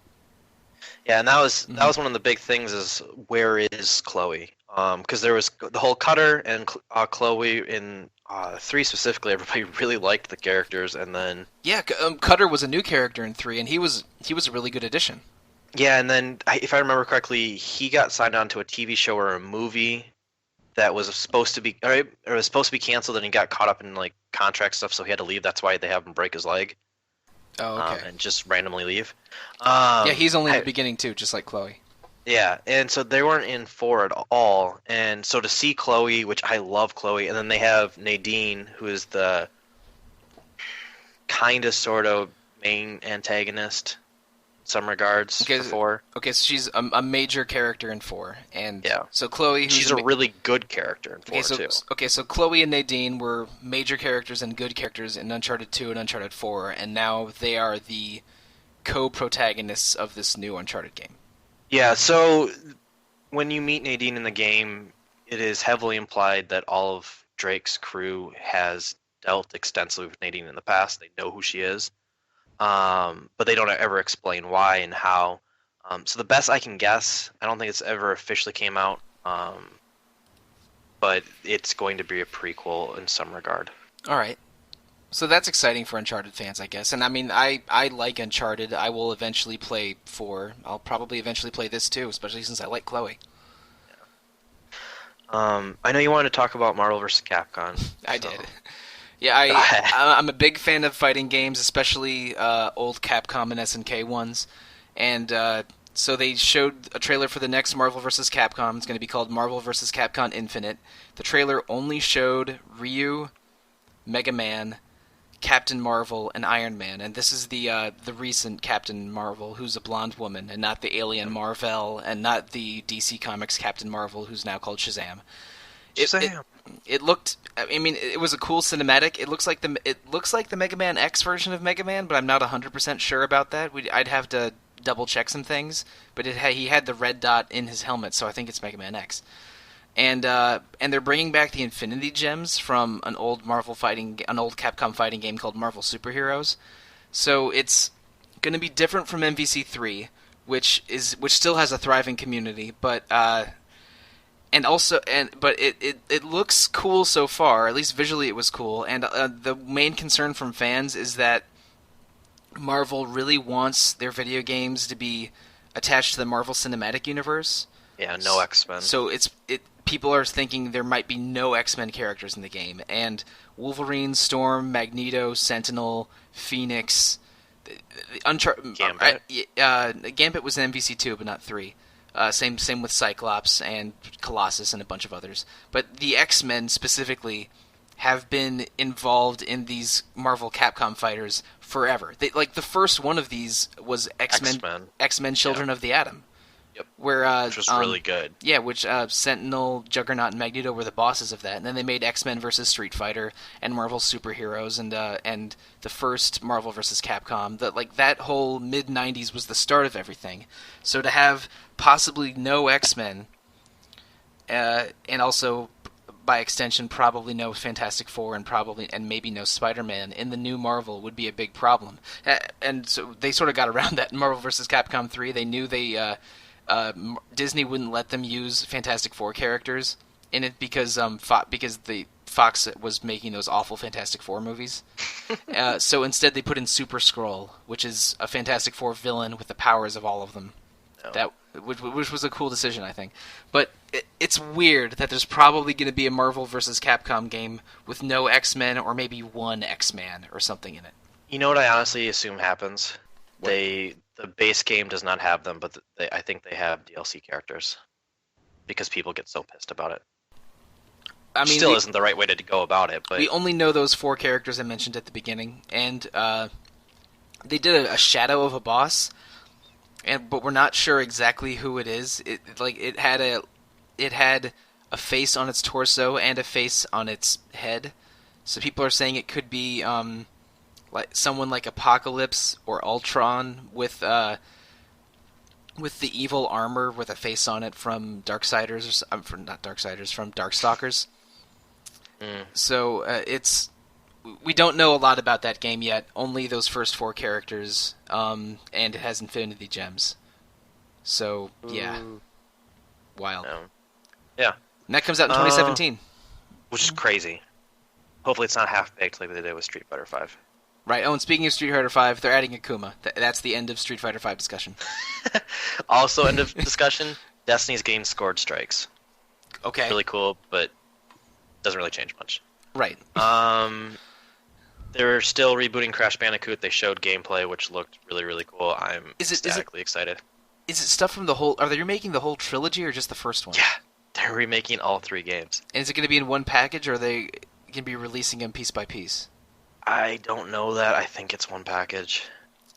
Yeah, and that was one of the big things is where is Chloe? Because there was the whole Cutter and Chloe in 3 specifically. Everybody really liked the characters, and then Cutter was a new character in 3, and he was a really good addition. Yeah, and then if I remember correctly, he got signed on to a TV show or a movie that was supposed to be canceled, and he got caught up in like contract stuff, so he had to leave. That's why they have him break his leg. Oh, okay. And just randomly leave. Yeah, he's only in the beginning too, just like Chloe. Yeah, and so they weren't in 4 at all. And so to see Chloe, which I love Chloe, and then they have Nadine, who is the kind of sort of main antagonist in some regards for 4. Okay, so she's a major character in 4. And so Chloe... She's a really good character in 4, too. Okay, so Chloe and Nadine were major characters and good characters in Uncharted 2 and Uncharted 4, and now they are the co-protagonists of this new Uncharted game. Yeah, so when you meet Nadine in the game, it is heavily implied that all of Drake's crew has dealt extensively with Nadine in the past. They know who she is. But they don't ever explain why and how. So the best I can guess, I don't think it's ever officially came out, but it's going to be a prequel in some regard. All right. So that's exciting for Uncharted fans, I guess. And I mean, I like Uncharted. I will eventually play 4. I'll probably eventually play this too, especially since I like Chloe. I know you wanted to talk about Marvel vs. Capcom. I did. Yeah, I'm a big fan of fighting games, especially old Capcom and SNK ones. And So they showed a trailer for the next Marvel vs. Capcom. It's going to be called Marvel vs. Capcom Infinite. The trailer only showed Ryu, Mega Man, Captain Marvel, and Iron Man. And this is the recent Captain Marvel, who's a blonde woman, and not the alien Marvel, and not the DC Comics Captain Marvel, who's now called Shazam. It looked. I mean, it was a cool cinematic. It looks like the Mega Man X version of Mega Man, but I'm not 100% sure about that. I'd have to double check some things. But he had the red dot in his helmet, so I think it's Mega Man X. And they're bringing back the Infinity Gems from an old Capcom fighting game called Marvel Superheroes. So it's going to be different from MVC3, which still has a thriving community, but it looks cool so far. At least visually, it was cool. And the main concern from fans is that Marvel really wants their video games to be attached to the Marvel Cinematic Universe. Yeah, no X-Men. So people are thinking there might be no X-Men characters in the game, and Wolverine, Storm, Magneto, Sentinel, Phoenix, Gambit. Gambit was in MVC2, but not 3. Same with Cyclops and Colossus and a bunch of others. But the X-Men specifically have been involved in these Marvel Capcom fighters forever. The first one of these was X-Men Children of the Atom. Yep. Which was really good. Yeah, which Sentinel, Juggernaut, and Magneto were the bosses of that. And then they made X-Men vs. Street Fighter and Marvel Superheroes and the first Marvel vs. Capcom. That whole mid-90s was the start of everything. So to have possibly no X-Men, and also by extension probably no Fantastic Four and maybe no Spider-Man in the new Marvel would be a big problem. And so they sort of got around that in Marvel vs. Capcom 3. They knew Disney wouldn't let them use Fantastic Four characters in it because the Fox was making those awful Fantastic Four movies. So instead they put in Super Skrull, which is a Fantastic Four villain with the powers of all of them. No. Which was a cool decision, I think. But it's weird that there's probably going to be a Marvel vs. Capcom game with no X-Men or maybe one X-Man or something in it. You know what I honestly assume happens? What? The base game does not have them, but I think they have DLC characters because people get so pissed about it. I mean, still isn't the right way to go about it. But we only know those 4 characters I mentioned at the beginning, and they did a shadow of a boss, but we're not sure exactly who it is. It had a face on its torso and a face on its head, so people are saying it could be like someone like Apocalypse or Ultron with the evil armor with a face on it from Darksiders, from Darkstalkers. So we don't know a lot about that game yet. Only those first 4 characters, and it has Infinity Gems. So yeah, wild. Yeah, and that comes out in 2017, which is crazy. Hopefully, it's not half baked like they did with Street Fighter V. Right. Oh, and speaking of Street Fighter V, they're adding Akuma. That's the end of Street Fighter V discussion. Also, end of discussion. Destiny's getting scored strikes. Okay. Really cool, but doesn't really change much. Right. They're still rebooting Crash Bandicoot. They showed gameplay, which looked really, really cool. I'm ecstatically excited. Is it stuff from the whole... Are they remaking the whole trilogy or just the first one? Yeah. They're remaking all 3 games. And is it going to be in one package, or are they going to be releasing them piece by piece? I don't know that. I think it's one package.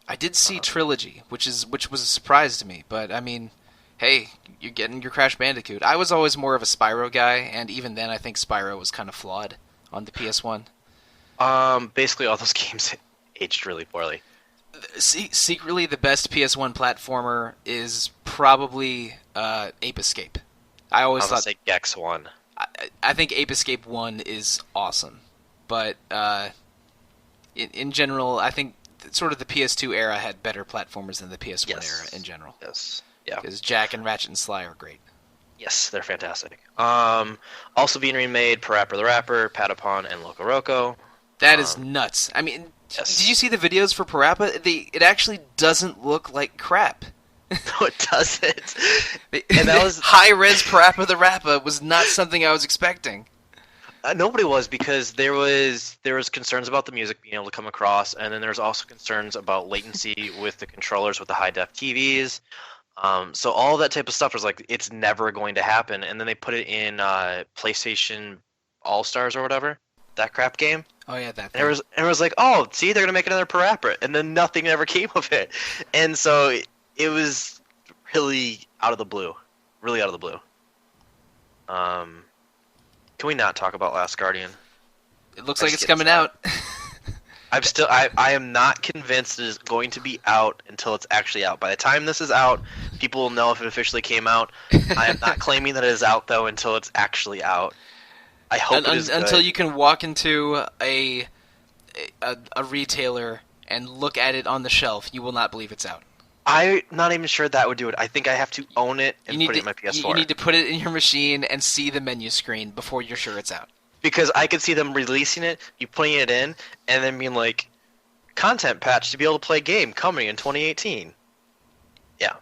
I did see Trilogy, which was a surprise to me. But, I mean, hey, you're getting your Crash Bandicoot. I was always more of a Spyro guy, and even then I think Spyro was kind of flawed on the PS1. Basically all those games aged really poorly. Secretly, the best PS1 platformer is probably Ape Escape. I always thought... say Gex 1. I think Ape Escape 1 is awesome. But... In general, I think sort of the PS2 era had better platformers than the PS1 era in general. Yes. Yeah. Because Jack and Ratchet and Sly are great. Yes, they're fantastic. Also being remade, Parappa the Rapper, Patapon, and Loco Roco. That is nuts. I mean, yes. Did you see the videos for Parappa? It actually doesn't look like crap. No, it doesn't. And that was high-res Parappa the Rapper was not something I was expecting. Nobody was, because there was concerns about the music being able to come across, and then there's also concerns about latency with the controllers with the high-def TVs. So all that type of stuff was like it's never going to happen, and then they put it in PlayStation All Stars or whatever, that crap game. Oh yeah, that And thing. it was like, oh, see, they're gonna make another Parappa, and then nothing ever came of it, and so it was really out of the blue, really out of the blue. Um, can we not talk about Last Guardian? It looks I like just it's get coming sad. out. I am not convinced it is going to be out until it's actually out. By the time this is out, people will know if it officially came out. I am not claiming that it is out though until it's actually out. I hope it is good. Until you can walk into a retailer and look at it on the shelf, you will not believe it's out. I'm not even sure that would do it. I think I have to own it and put it in my PS4. You need to put it in your machine and see the menu screen before you're sure it's out. Because I could see them releasing it, you putting it in, and then being like, content patch to be able to play game coming in 2018. Yeah,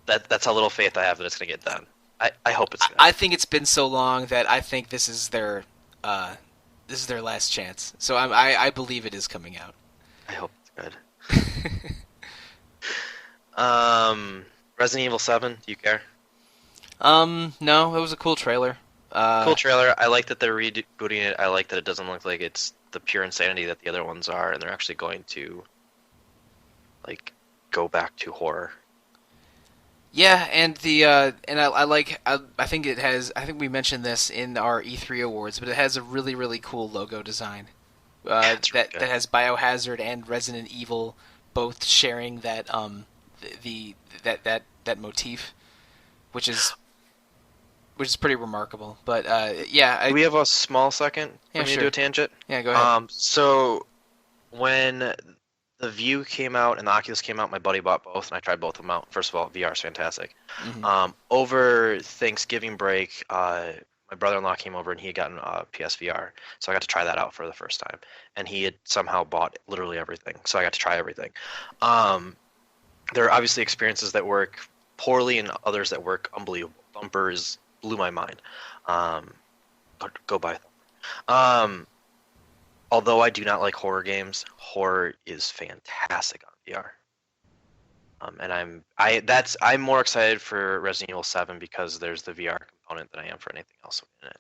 that's how little faith I have that it's going to get done. I hope it's good. I think it's been so long that I think this is their last chance. So I believe it is coming out. I hope it's good. Resident Evil 7, do you care? No, it was a cool trailer. Cool trailer. I like that they're rebooting it. I like that it doesn't look like it's the pure insanity that the other ones are, and they're actually going to like go back to horror. Yeah, and I think it has. I think we mentioned this in our E3 awards, but it has a really really cool logo design. Really that good. that has Biohazard and Resident Evil both sharing that that motif, which is pretty remarkable. But yeah, Do we have a small second for Yeah, me to sure. do a tangent? Yeah, go ahead. So when the View came out and the Oculus came out, my buddy bought both, and I tried both of them out. First of all, VR is fantastic. Mhm. Over Thanksgiving break, my brother-in-law came over and he had gotten PSVR, so I got to try that out for the first time. And he had somehow bought literally everything, so I got to try everything. There are obviously experiences that work poorly and others that work unbelievable. Bumpers blew my mind. Go buy them. Although I do not like horror games, horror is fantastic on VR. And I'm more excited for Resident Evil 7 because there's the VR component than I am for anything else in it.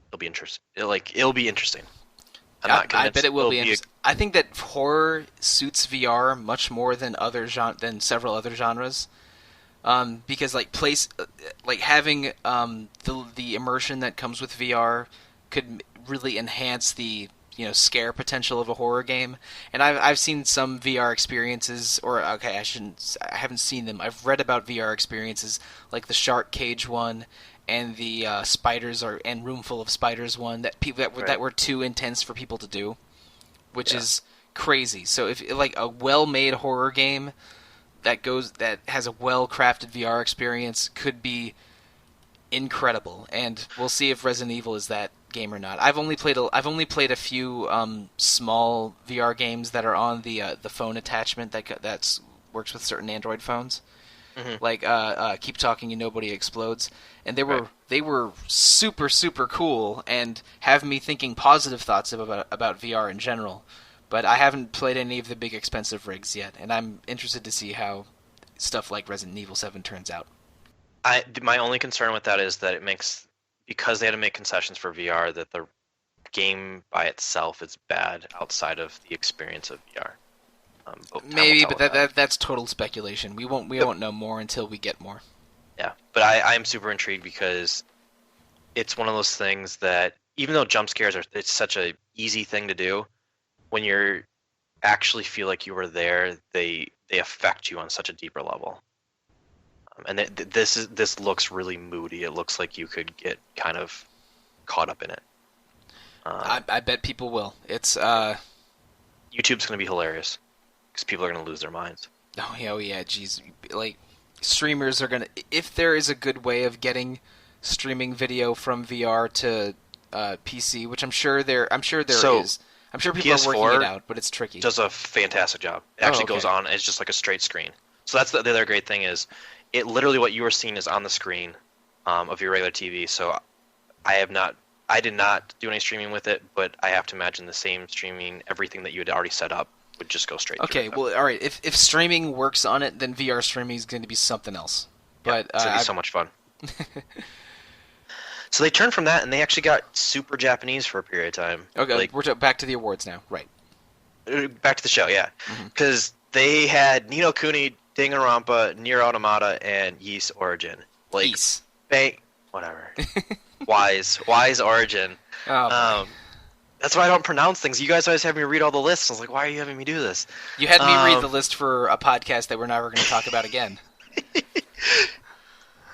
It'll be interesting. It'll be interesting. I'm not I convinced bet it will it'll be interesting. I think that horror suits VR much more than than several other genres. Because like having the immersion that comes with VR could really enhance the scare potential of a horror game. And I've seen some VR experiences, or okay, I haven't seen them. I've read about VR experiences like the shark cage one and the spiders and room full of spiders one that were too intense for people to do, which is crazy. So if like a well-made horror game that has a well-crafted VR experience could be incredible, and we'll see if Resident Evil is that game or not. I've only played a few small VR games that are on the phone attachment that works with certain Android phones, like Keep Talking and Nobody Explodes, and they were super super cool and have me thinking positive thoughts about VR in general. But I haven't played any of the big expensive rigs yet, and I'm interested to see how stuff like Resident Evil 7 turns out. My only concern with that is that because they had to make concessions for VR, that the game by itself is bad outside of the experience of VR. Maybe, but that's total speculation. We won't know more until we get more. Yeah, but I'm super intrigued because it's one of those things that even though jump scares it's such a easy thing to do, when you actually feel like you were there, they affect you on such a deeper level. And this looks really moody. It looks like you could get kind of caught up in it. I bet people will. It's YouTube's going to be hilarious because people are going to lose their minds. oh yeah, geez, like streamers are gonna. If there is a good way of getting streaming video from VR to PC, which I'm sure there is. I'm sure people are working it out, but it's tricky. Does a fantastic job. It actually goes on. It's just like a straight screen. So that's the other great thing is, it literally what you were seeing is on the screen of your regular TV. So I did not do any streaming with it, but I have to imagine the same streaming, everything that you had already set up would just go straight Okay, through them. well, all right. If streaming works on it, then VR streaming is going to be something else. But It's going to be so much fun. So they turned from that, and they actually got super Japanese for a period of time. Okay, Like, we're back to the awards now, right? back to the show, yeah. Because they had Ni no Kuni, Danganronpa, Nier Automata, and Ys Origin. Like, Ys. Whatever. Wise Origin. Oh, That's why I don't pronounce things. You guys always have me read all the lists. I was like, why are you having me do this? you had me read the list for a podcast that we're never going to talk about again.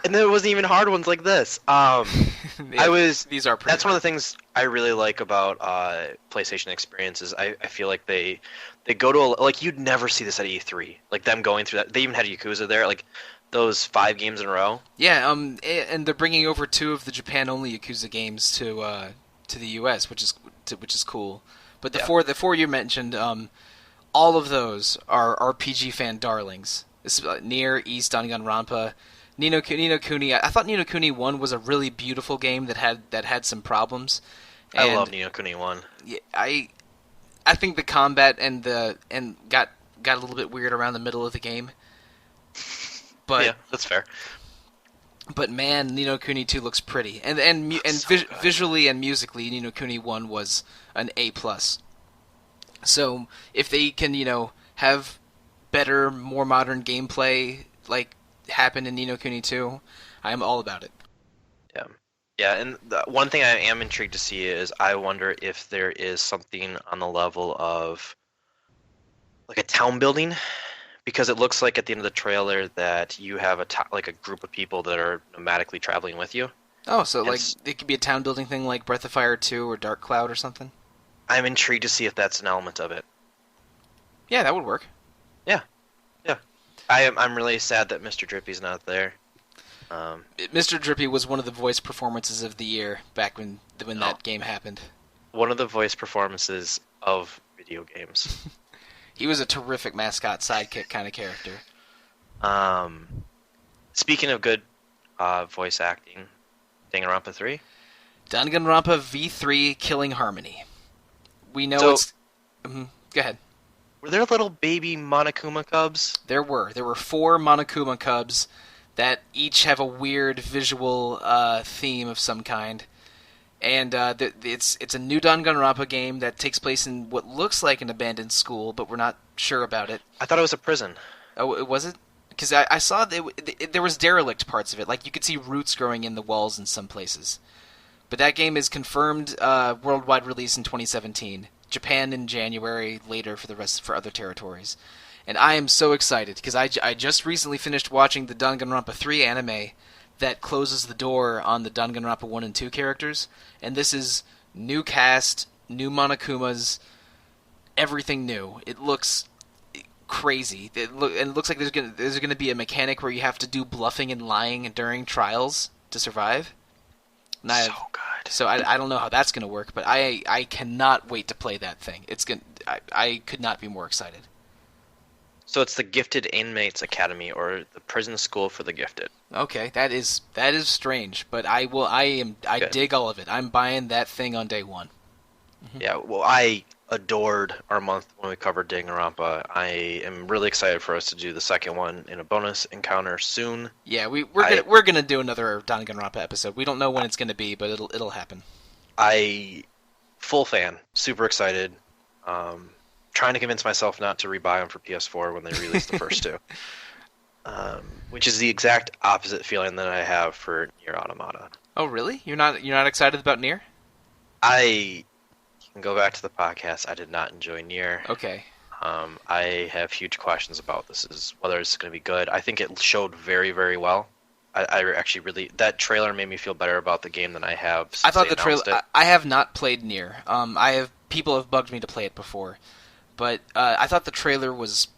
And then it wasn't even hard ones like this. These are pretty That's one of the things I really like about PlayStation experiences. I feel like they go to like you'd never see this at E3. Like them going through that. They even had Yakuza there. Like those 5 games in a row. Yeah, and they're bringing over 2 of the Japan-only Yakuza games to the U.S., which is cool. But the four you mentioned, all of those are RPG fan darlings. Nier, Ys, Danganronpa, Ni no Kuni. I thought Ni no Kuni 1 was a really beautiful game that had some problems. And I love Ni no Kuni 1. Yeah, I think the combat and got a little bit weird around the middle of the game. But yeah, that's fair. But man, Ni no Kuni 2 looks pretty, and visually and musically, Ni no Kuni 1 was an A+. So if they can, have better, more modern gameplay like happen in Ni no Kuni 2, I am all about it. Yeah, and the one thing I am intrigued to see is I wonder if there is something on the level of like a town building. Because it looks like at the end of the trailer that you have a group of people that are nomadically traveling with you. Oh, so like it could be a town building thing like Breath of Fire 2 or Dark Cloud or something? I'm intrigued to see if that's an element of it. Yeah, that would work. Yeah. I'm really sad that Mr. Drippy's not there. Mr. Drippy was one of the voice performances of the year back when that game happened. One of the voice performances of video games. He was a terrific mascot sidekick kind of character. Speaking of good voice acting, Danganronpa 3? Danganronpa V3 Killing Harmony. We know it's... Go ahead. Were there little baby Monokuma cubs? There were. There were 4 Monokuma cubs that each have a weird visual theme of some kind. And it's a new Danganronpa game that takes place in what looks like an abandoned school, but we're not sure about it. I thought it was a prison. Oh, was it? Because I saw there was derelict parts of it. Like you could see roots growing in the walls in some places. But that game is confirmed worldwide release in 2017. Japan in January, later for other territories. And I am so excited because I just recently finished watching the Danganronpa 3 anime that closes the door on the Danganronpa 1 and 2 characters, and this is new cast, new Monokumas, everything new. It looks crazy. It looks like there's gonna be a mechanic where you have to do bluffing and lying during trials to survive. So good. So I don't know how that's gonna work, but I cannot wait to play that thing. I could not be more excited. So it's the Gifted Inmates Academy, or the prison school for the gifted. Okay, that is strange, but I dig all of it. I'm buying that thing on day one. Mm-hmm. Yeah, well, I adored our month when we covered Danganronpa. I am really excited for us to do the second one in a bonus encounter soon. Yeah, we're gonna do another Danganronpa episode. We don't know when it's gonna be, but it'll happen. Full fan, super excited. Trying to convince myself not to rebuy them for PS4 when they release the first 2. Which is the exact opposite feeling that I have for Nier Automata. Oh, really? You're not excited about Nier? I can go back to the podcast. I did not enjoy Nier. Okay. I have huge questions about whether it's going to be good. I think it showed very, very well. I actually really, that trailer made me feel better about the game than I have since I thought they the trailer. announced it. I have not played Nier. People have bugged me to play it before. But I thought the trailer was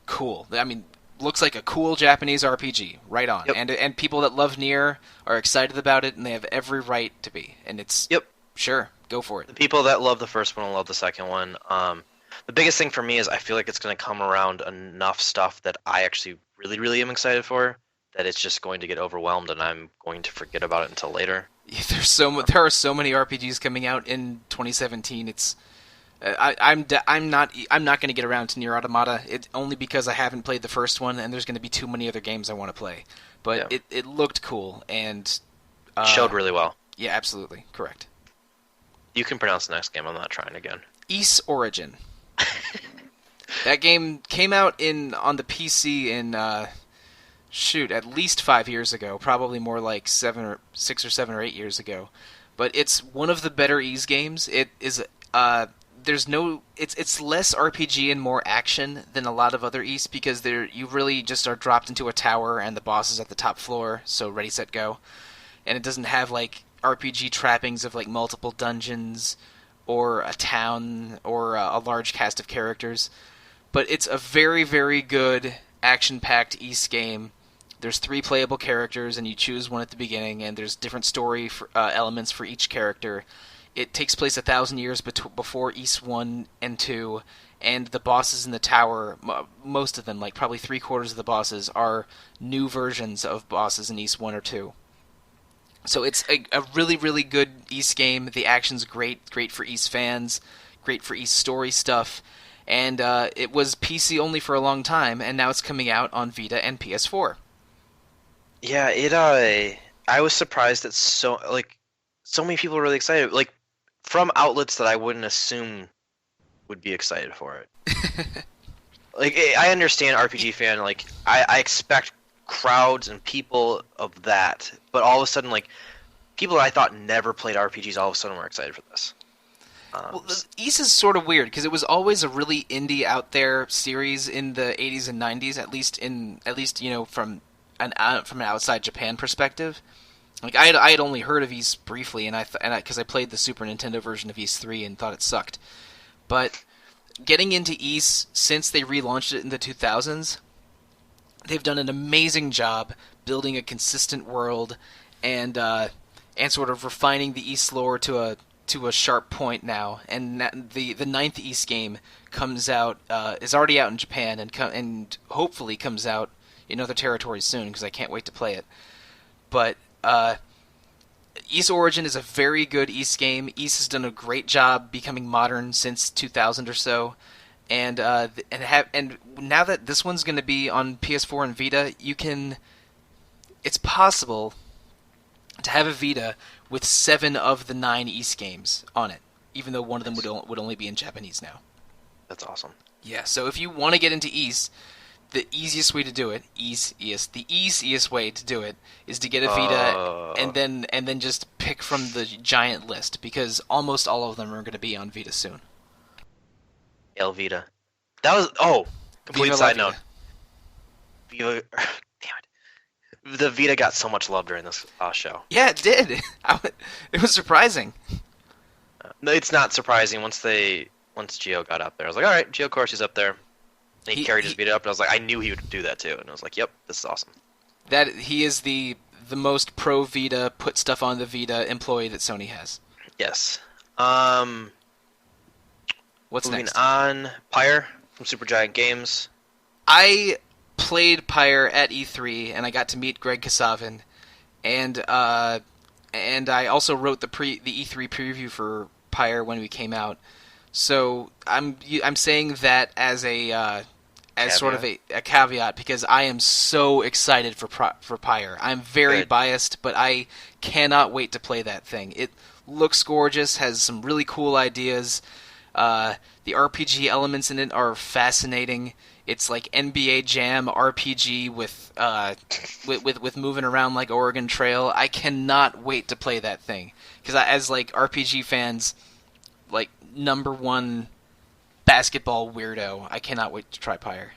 cool. I mean, looks like a cool Japanese RPG. Right on. Yep. And people that love Nier are excited about it, and they have every right to be. And it's... Yep. Sure, go for it. The people that love the first one will love the second one. The biggest thing for me is I feel like it's going to come around enough stuff that I actually really, really am excited for, that it's just going to get overwhelmed, and I'm going to forget about it until later. There are so many RPGs coming out in 2017. I'm not going to get around to Nier Automata. Only because I haven't played the first one, and there's going to be too many other games I want to play. But Yeah. it looked cool, and Showed really well. yeah, absolutely correct. You can pronounce the next game. I'm not trying again. Ys Origin. That game came out on the PC in at least 5 years ago, probably more like 6 or 7 or 8 years ago. But it's one of the better Ys games. It is it's less RPG and more action than a lot of other Ys because you really just are dropped into a tower and the boss is at the top floor, so ready set go. And it doesn't have like RPG trappings of like multiple dungeons or a town or a large cast of characters. But it's a very, very good action-packed Ys game. There's 3 playable characters, and you choose one at the beginning, and there's different story elements for each character. It takes place 1,000 years before Ys 1 and 2, and the bosses in the tower, most of them, like probably 3/4 of the bosses, are new versions of bosses in Ys 1 or 2. So it's a really, really good Ys game. The action's great for Ys fans, great for Ys story stuff. And it was PC only for a long time, and now it's coming out on Vita and PS4. Yeah, I was surprised that so many people were really excited. Like from outlets that I wouldn't assume would be excited for it. Like I understand RPG fan. Like I expect crowds and people of that, but all of a sudden, like people that I thought never played RPGs, all of a sudden were excited for this. Well, Ys is sort of weird because it was always a really indie out there series in the 80s and 90s, at least from an outside Japan perspective. Like I had only heard of Ys briefly, and because I played the Super Nintendo version of Ys 3 and thought it sucked. But getting into Ys since they relaunched it in the 2000s, they've done an amazing job building a consistent world and sort of refining the Ys lore to a sharp point now. And the 9th Ys game comes out is already out in Japan and hopefully comes out in other territories soon because I can't wait to play it. But Ys Origin is a very good Ys game. Ys has done a great job becoming modern since 2000 or so. And now that this one's going to be on PS4 and Vita, it's possible to have a Vita with 7 of the 9 Ys games on it, even though one of them would only be in Japanese now. That's awesome. Yeah, so if you want to get into Ys, the easiest way to do it, the easiest way to do it is to get a Vita and then just pick from the giant list because almost all of them are going to be on Vita soon. El Vita. That was complete Viva side la note. Viva, damn it. The Vita got so much love during this show. Yeah, it did. It was surprising. No, it's not surprising once Gio got up there. I was like, all right, Gio Corsi's up there. And he carried his Vita up, and I was like, I knew he would do that too. And I was like, yep, this is awesome. That he is the most pro Vita, put stuff on the Vita employee that Sony has. Yes. What's moving next? on, Pyre from Supergiant Games. I played Pyre at E3, and I got to meet Greg Kasavin, and I also wrote the E3 preview for Pyre when we came out. So I'm saying that as sort of a caveat because I am so excited for Pyre. I'm very biased, but I cannot wait to play that thing. It looks gorgeous, has some really cool ideas. The RPG elements in it are fascinating. It's like NBA Jam RPG with moving around like Oregon Trail. I cannot wait to play that thing because as like RPG fans, like '1 basketball weirdo, I cannot wait to try Pyre.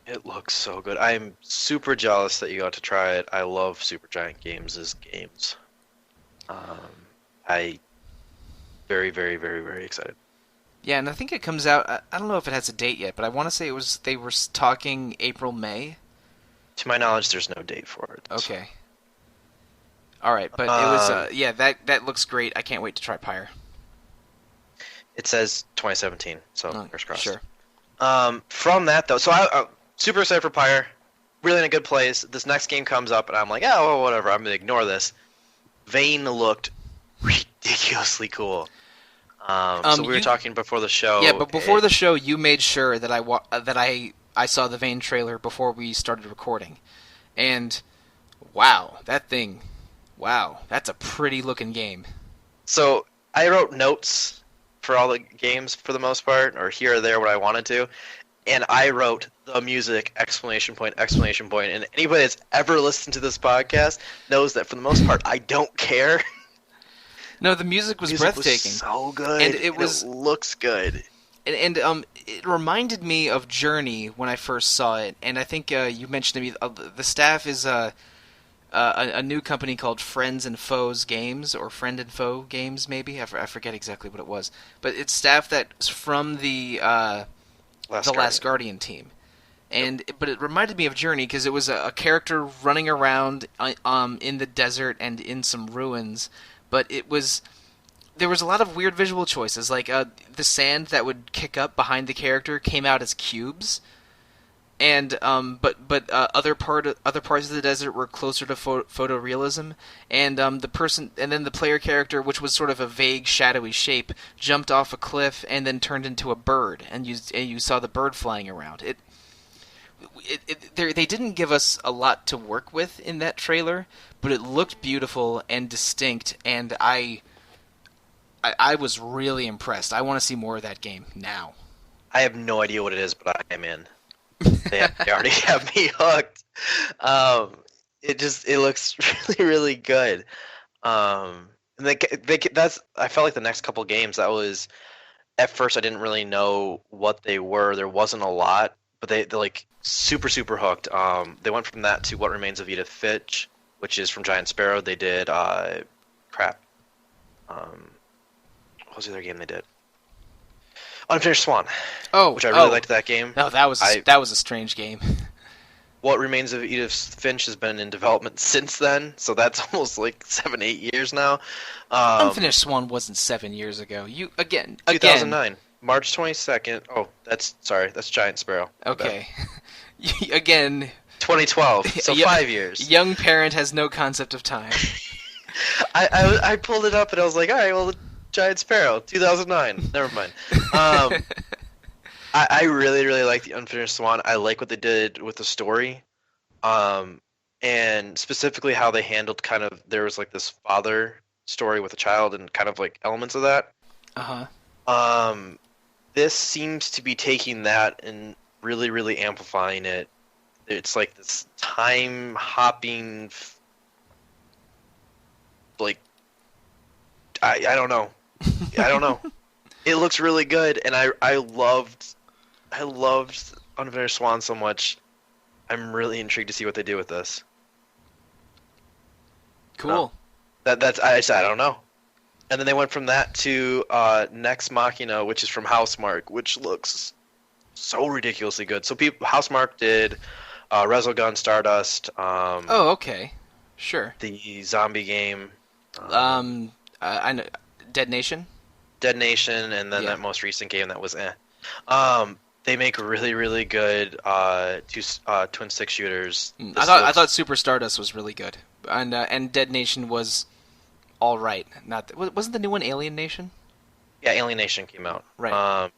It looks so good. I'm super jealous that you got to try it. I love Supergiant Games' games. I very, very, very, very excited. Yeah, and I think it comes out. I don't know if it has a date yet, but I want to say they were talking April, May. To my knowledge, there's no date for it. Okay. All right, but it was that looks great. I can't wait to try Pyre. It says 2017, so fingers crossed. Sure. From that though, so I'm super excited for Pyre. Really in a good place. This next game comes up, and I'm like, oh, well, whatever. I'm gonna ignore this. Vane looked ridiculously cool. So we were talking before the show. Yeah, but before the show, you made sure that I saw the Vane trailer before we started recording, and wow, that's a pretty looking game. So I wrote notes for all the games for the most part, or here or there what I wanted to, and I wrote the music exclamation point, and anybody that's ever listened to this podcast knows that for the most part I don't care. No, the music was breathtaking. Was so good, and it looks good. And it reminded me of Journey when I first saw it, and I think you mentioned to me the staff is a new company called Friends and Foes Games, or Friend and Foe Games, maybe. I forget exactly what it was, but it's staff that's from the Last Guardian team. But it reminded me of Journey because it was a character running around in the desert and in some ruins. But there was a lot of weird visual choices, like the sand that would kick up behind the character came out as cubes, and but other parts of the desert were closer to photorealism, and then the player character, which was sort of a vague shadowy shape, jumped off a cliff and then turned into a bird, and you saw the bird flying around. They didn't give us a lot to work with in that trailer, but it looked beautiful and distinct, and I was really impressed. I want to see more of that game now. I have no idea what it is, but I am in. They already have me hooked. It looks really, really good. And that's I felt like the next couple games, that was, at first I didn't really know what they were. There wasn't a lot, but they're like super, super hooked. They went from that to What Remains of Edith Finch, which is from Giant Sparrow. They did what was the other game they did? Unfinished Swan. Oh, which I really liked that game. No, that was a strange game. What Remains of Edith Finch has been in development since then, so that's almost like 7-8 years now. Unfinished Swan wasn't 7 years ago. 2009, March 22nd. Oh, that's Giant Sparrow. Okay, again. 2012. So 5 years. Young parent has no concept of time. I pulled it up and I was like, all right, well, Giant Sparrow, 2009. Never mind. I really, really like the Unfinished Swan. I like what they did with the story, and specifically how they handled kind of, there was like this father story with a child and kind of like elements of that. This seems to be taking that and really, really amplifying it. It's like this time hopping, like, I don't know. I don't know. It looks really good, and I loved Unfinished Swan so much. I'm really intrigued to see what they do with this. Cool. I don't know. And then they went from that to Nex Machina, which is from Housemarque, which looks so ridiculously good. So Housemarque did Resogun, Stardust. Oh, okay, sure. The zombie game. I know, Dead Nation. Dead Nation, and then that most recent game that was They make really, really good twin stick shooters. I thought Super Stardust was really good, and Dead Nation was all right. Wasn't the new one Alien Nation? Yeah, Alien Nation came out. Right.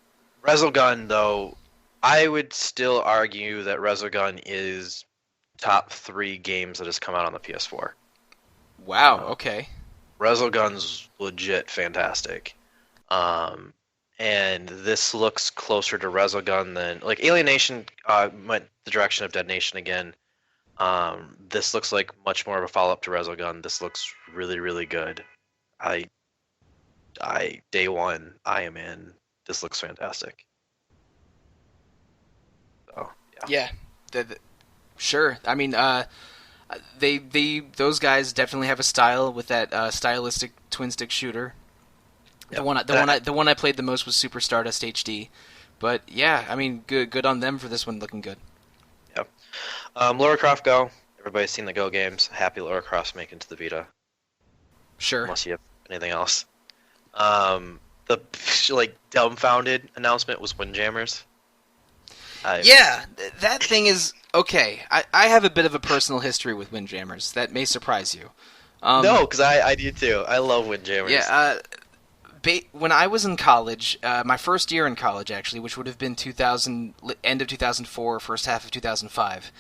Resogun, though, I would still argue that Resogun is top 3 games that has come out on the PS4. Wow. Okay. Resogun's legit fantastic. And this looks closer to Resogun than, like, Alien Nation went the direction of Dead Nation again. This looks like much more of a follow-up to Resogun. This looks really, really good. Day one, I am in. This looks fantastic. So, yeah. Sure. I mean, those guys definitely have a style with that stylistic twin stick shooter. The one I played the most was Super Stardust HD, but yeah, I mean, good on them for this one looking good. Yep. Lara Croft Go. Everybody's seen the Go games. Happy Lara Croft's making to the Vita. Sure. Unless you have anything else. The dumbfounded announcement was Windjammers. Yeah, that thing is okay. I have a bit of a personal history with Windjammers. That may surprise you. No, because I do too. I love Windjammers. Yeah. when I was in college, my first year in college actually, which would have been 2000, end of 2004, first half of 2005.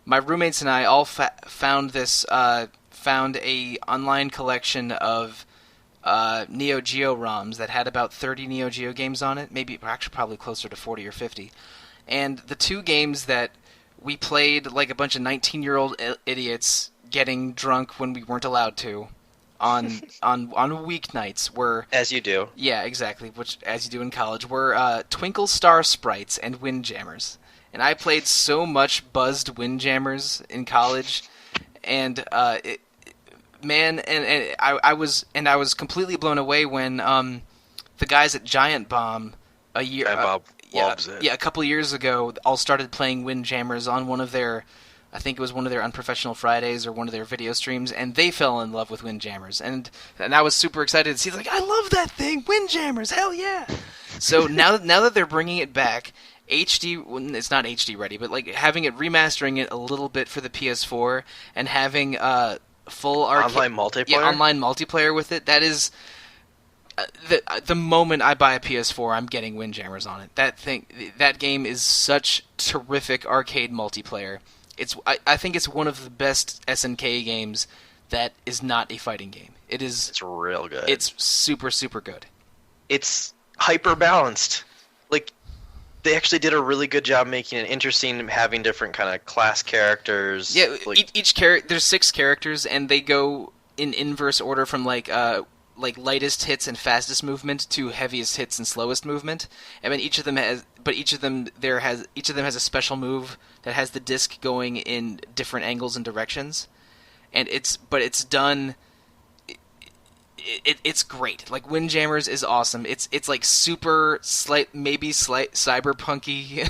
My roommates and I all found a online collection of Neo Geo ROMs that had about 30 Neo Geo games on it, maybe actually probably closer to 40 or 50. And the two games that we played like a bunch of 19-year-old idiots getting drunk when we weren't allowed to on weeknights were, As you do. yeah, exactly, which as you do in college, were Twinkle Star Sprites and Windjammers. And I played so much buzzed Windjammers in college, and I was completely blown away when the guys at Giant Bomb a couple years ago all started playing Windjammers on one of their, I think it was one of their Unprofessional Fridays or one of their video streams, and they fell in love with Windjammers, and I was super excited to see, like, I love that thing, Windjammers, hell yeah! So now that they're bringing it back, HD, it's not HD ready, but like having it, remastering it a little bit for the PS4 and having full online multiplayer. Yeah, online multiplayer with it. That is the moment I buy a PS4, I'm getting Windjammers on it. That game is such terrific arcade multiplayer. I think it's one of the best SNK games that is not a fighting game. It's real good. It's super, super good. It's hyper balanced. Like, they actually did a really good job making it interesting, having different kind of class characters. Yeah, each character, there's 6 characters, and they go in inverse order from like lightest hits and fastest movement to heaviest hits and slowest movement. I mean, each of them has a special move that has the disc going in different angles and directions, and it's done. It's great. Like, Windjammers is awesome. It's like super slight cyberpunky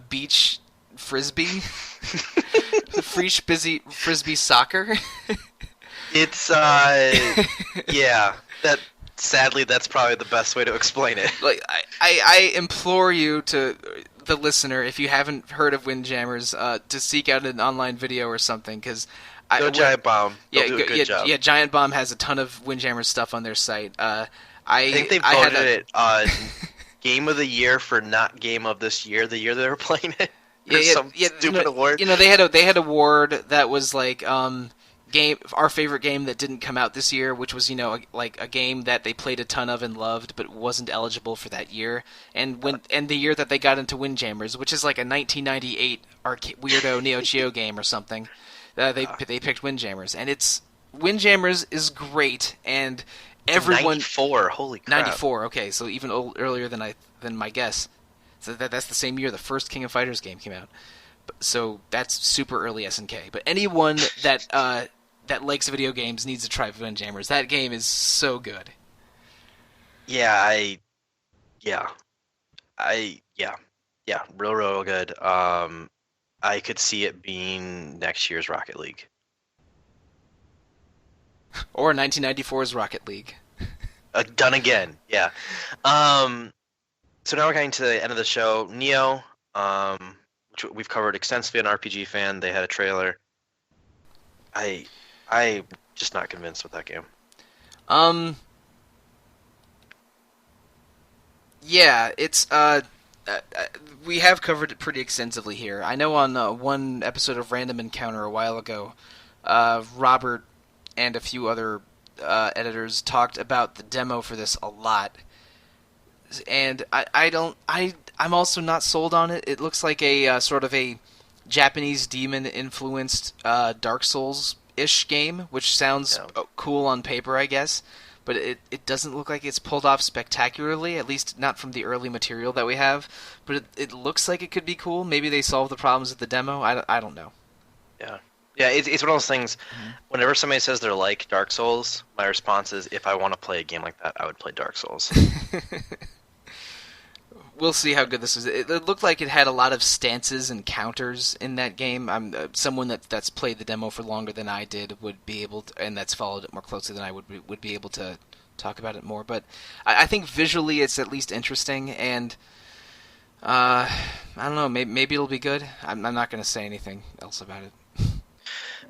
beach frisbee, frisbee soccer. It's yeah. Sadly, that's probably the best way to explain it. Like, I implore you, to the listener, if you haven't heard of Windjammers, to seek out an online video or something, because Giant Bomb. They'll do a good job. Yeah, Giant Bomb has a ton of Windjammers stuff on their site. I think they voted it Game of the Year for not Game of this year, the year they were playing it. Stupid award. You know, they had an award that was like our favorite game that didn't come out this year, which was, you know, like a game that they played a ton of and loved but wasn't eligible for that year. And the year that they got into Windjammers, which is like a 1998 weirdo Neo Geo game or something. They picked Windjammers, and Windjammers is great, and everyone 94, holy crap. 94, okay, so even earlier than my guess. So that's the same year the first King of Fighters game came out. So that's super early SNK. But anyone that likes video games needs to try Windjammers. That game is so good. Yeah, real good. I could see it being next year's Rocket League. Or 1994's Rocket League. Done again, yeah. So now we're getting to the end of the show. Neo, which we've covered extensively on RPG Fan. They had a trailer. I just not convinced with that game. Yeah, it's we have covered it pretty extensively here. I know on one episode of Random Encounter a while ago, Robert and a few other editors talked about the demo for this a lot, and I'm also not sold on it. It looks like a sort of a Japanese demon influenced Dark Souls-ish game, which sounds cool on paper, I guess. But it doesn't look like it's pulled off spectacularly, at least not from the early material that we have. But it looks like it could be cool. Maybe they solve the problems of the demo. I don't know. Yeah. Yeah, it's one of those things, whenever somebody says they're like Dark Souls, my response is, if I want to play a game like that, I would play Dark Souls. We'll see how good this is. It looked like it had a lot of stances and counters in that game. I'm someone that's played the demo for longer than I did would be able to, and that's followed it more closely than I would be able to talk about it more. But I think visually it's at least interesting, and I don't know. Maybe it'll be good. I'm not going to say anything else about it.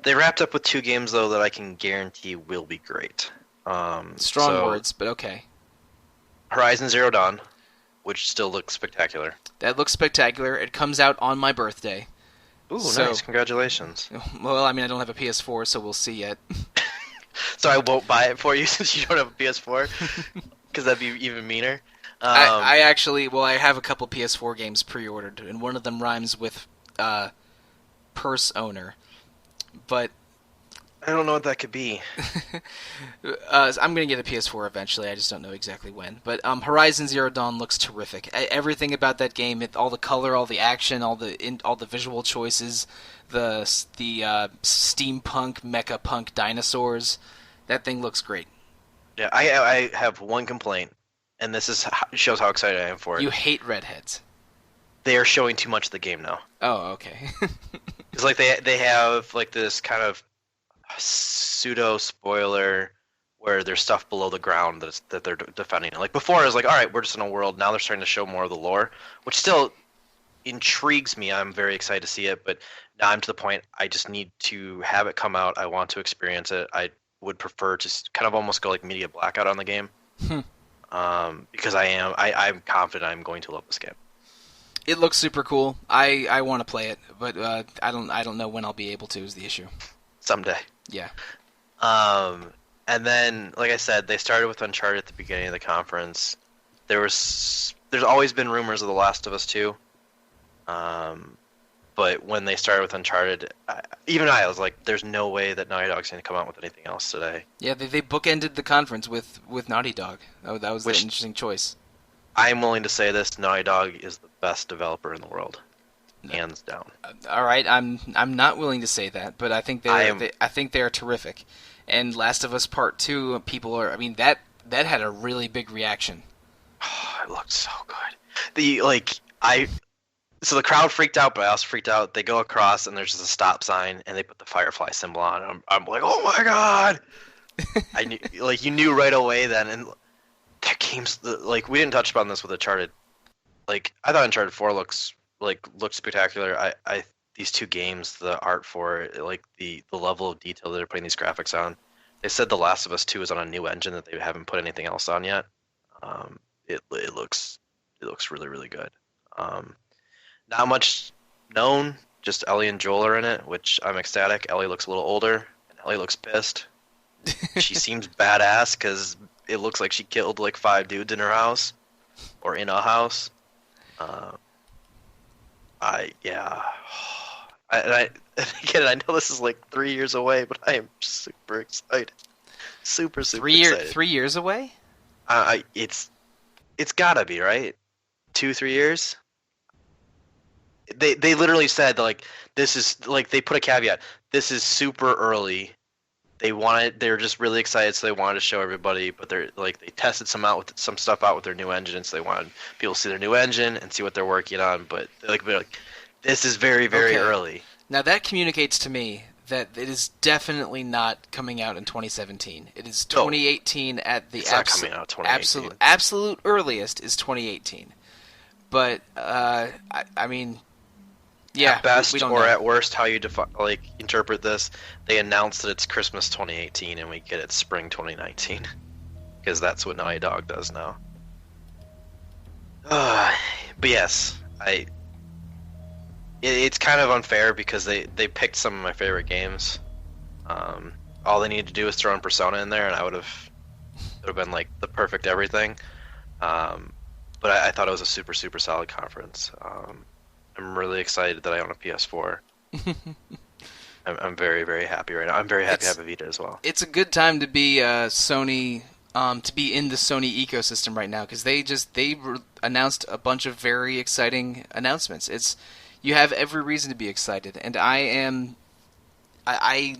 They wrapped up with 2 games though that I can guarantee will be great. Strong So words, but okay. Horizon Zero Dawn, which still looks spectacular. That looks spectacular. It comes out on my birthday. Ooh, So, nice! Congratulations. well, I mean, I don't have a PS4, so we'll see yet. So I won't buy it for you since you don't have a PS4, because that'd be even meaner. I actually, well, I have a couple PS4 games pre-ordered, and one of them rhymes with purse owner. But I don't know what that could be. I'm gonna get a PS4 eventually. I just don't know exactly when. But Horizon Zero Dawn looks terrific. Everything about that game, all the color, all the action, all the visual choices, the steampunk, mecha punk dinosaurs. That thing looks great. Yeah, I have one complaint, and shows how excited I am for it. You hate redheads. They are showing too much of the game now. Oh, okay. It's like they have like this kind of pseudo spoiler where there's stuff below the ground that they're defending. Like before, it was like, all right, we're just in a world. Now they're starting to show more of the lore, which still intrigues me. I'm very excited to see it, but now I'm to the point I just need to have it come out. I want to experience it. I would prefer to kind of almost go like media blackout on the game, because I'm confident I'm going to love this game. It looks super cool. I want to play it, but I don't know when I'll be able to is the issue. Someday. Yeah. And then, like I said, they started with Uncharted at the beginning of the conference. There's always been rumors of The Last of Us 2. But when they started with Uncharted, even I was like, there's no way that Naughty Dog's going to come out with anything else today. Yeah, they bookended the conference with Naughty Dog. That was an Which, interesting choice. I'm willing to say this, Naughty Dog is the best developer in the world. Hands down. All right, I'm not willing to say that, but I think I think they are terrific. And Last of Us Part 2, people are. I mean, that had a really big reaction. Oh, it looked so good. So the crowd freaked out, but I also freaked out. They go across, and there's just a stop sign, and they put the Firefly symbol on. I'm like, oh my god! I knew, you knew right away then, and that game's we didn't touch upon this with Uncharted. I thought Uncharted 4 looked spectacular. These two games, the art for it, the level of detail that they're putting these graphics on. They said The Last of Us 2 is on a new engine that they haven't put anything else on yet. It looks really, really good. Not much known, just Ellie and Joel are in it, which I'm ecstatic. Ellie looks a little older, and Ellie looks pissed. She seems badass because it looks like she killed 5 dudes in her house, or in a house. Again, I know this is 3 years away, but I am super excited. Super excited. 3 years away? It's gotta be, right? 2-3 years. They literally said this is they put a caveat. This is super early. They're just really excited, so they wanted to show everybody. But they tested some stuff out with their new engine, so they wanted people to see their new engine and see what they're working on. But they're like, this is very, very early. Now that communicates to me that it is definitely not coming out in 2017. It is 2018 at the absolute earliest is 2018. But I mean, yeah. At best we don't or know. at worst, how you interpret this, they announced that it's Christmas 2018 and we get it spring 2019, because that's what Naughty Dog does now. But yes, it's kind of unfair because they picked some of my favorite games. All they needed to do was throw in Persona in there, and it would have been the perfect everything. But I thought it was a super, super solid conference. I'm really excited that I own a PS4. I'm very, very happy right now. I'm very happy to have a Vita as well. It's a good time to be Sony, to be in the Sony ecosystem right now, because they announced a bunch of very exciting announcements. You have every reason to be excited, and I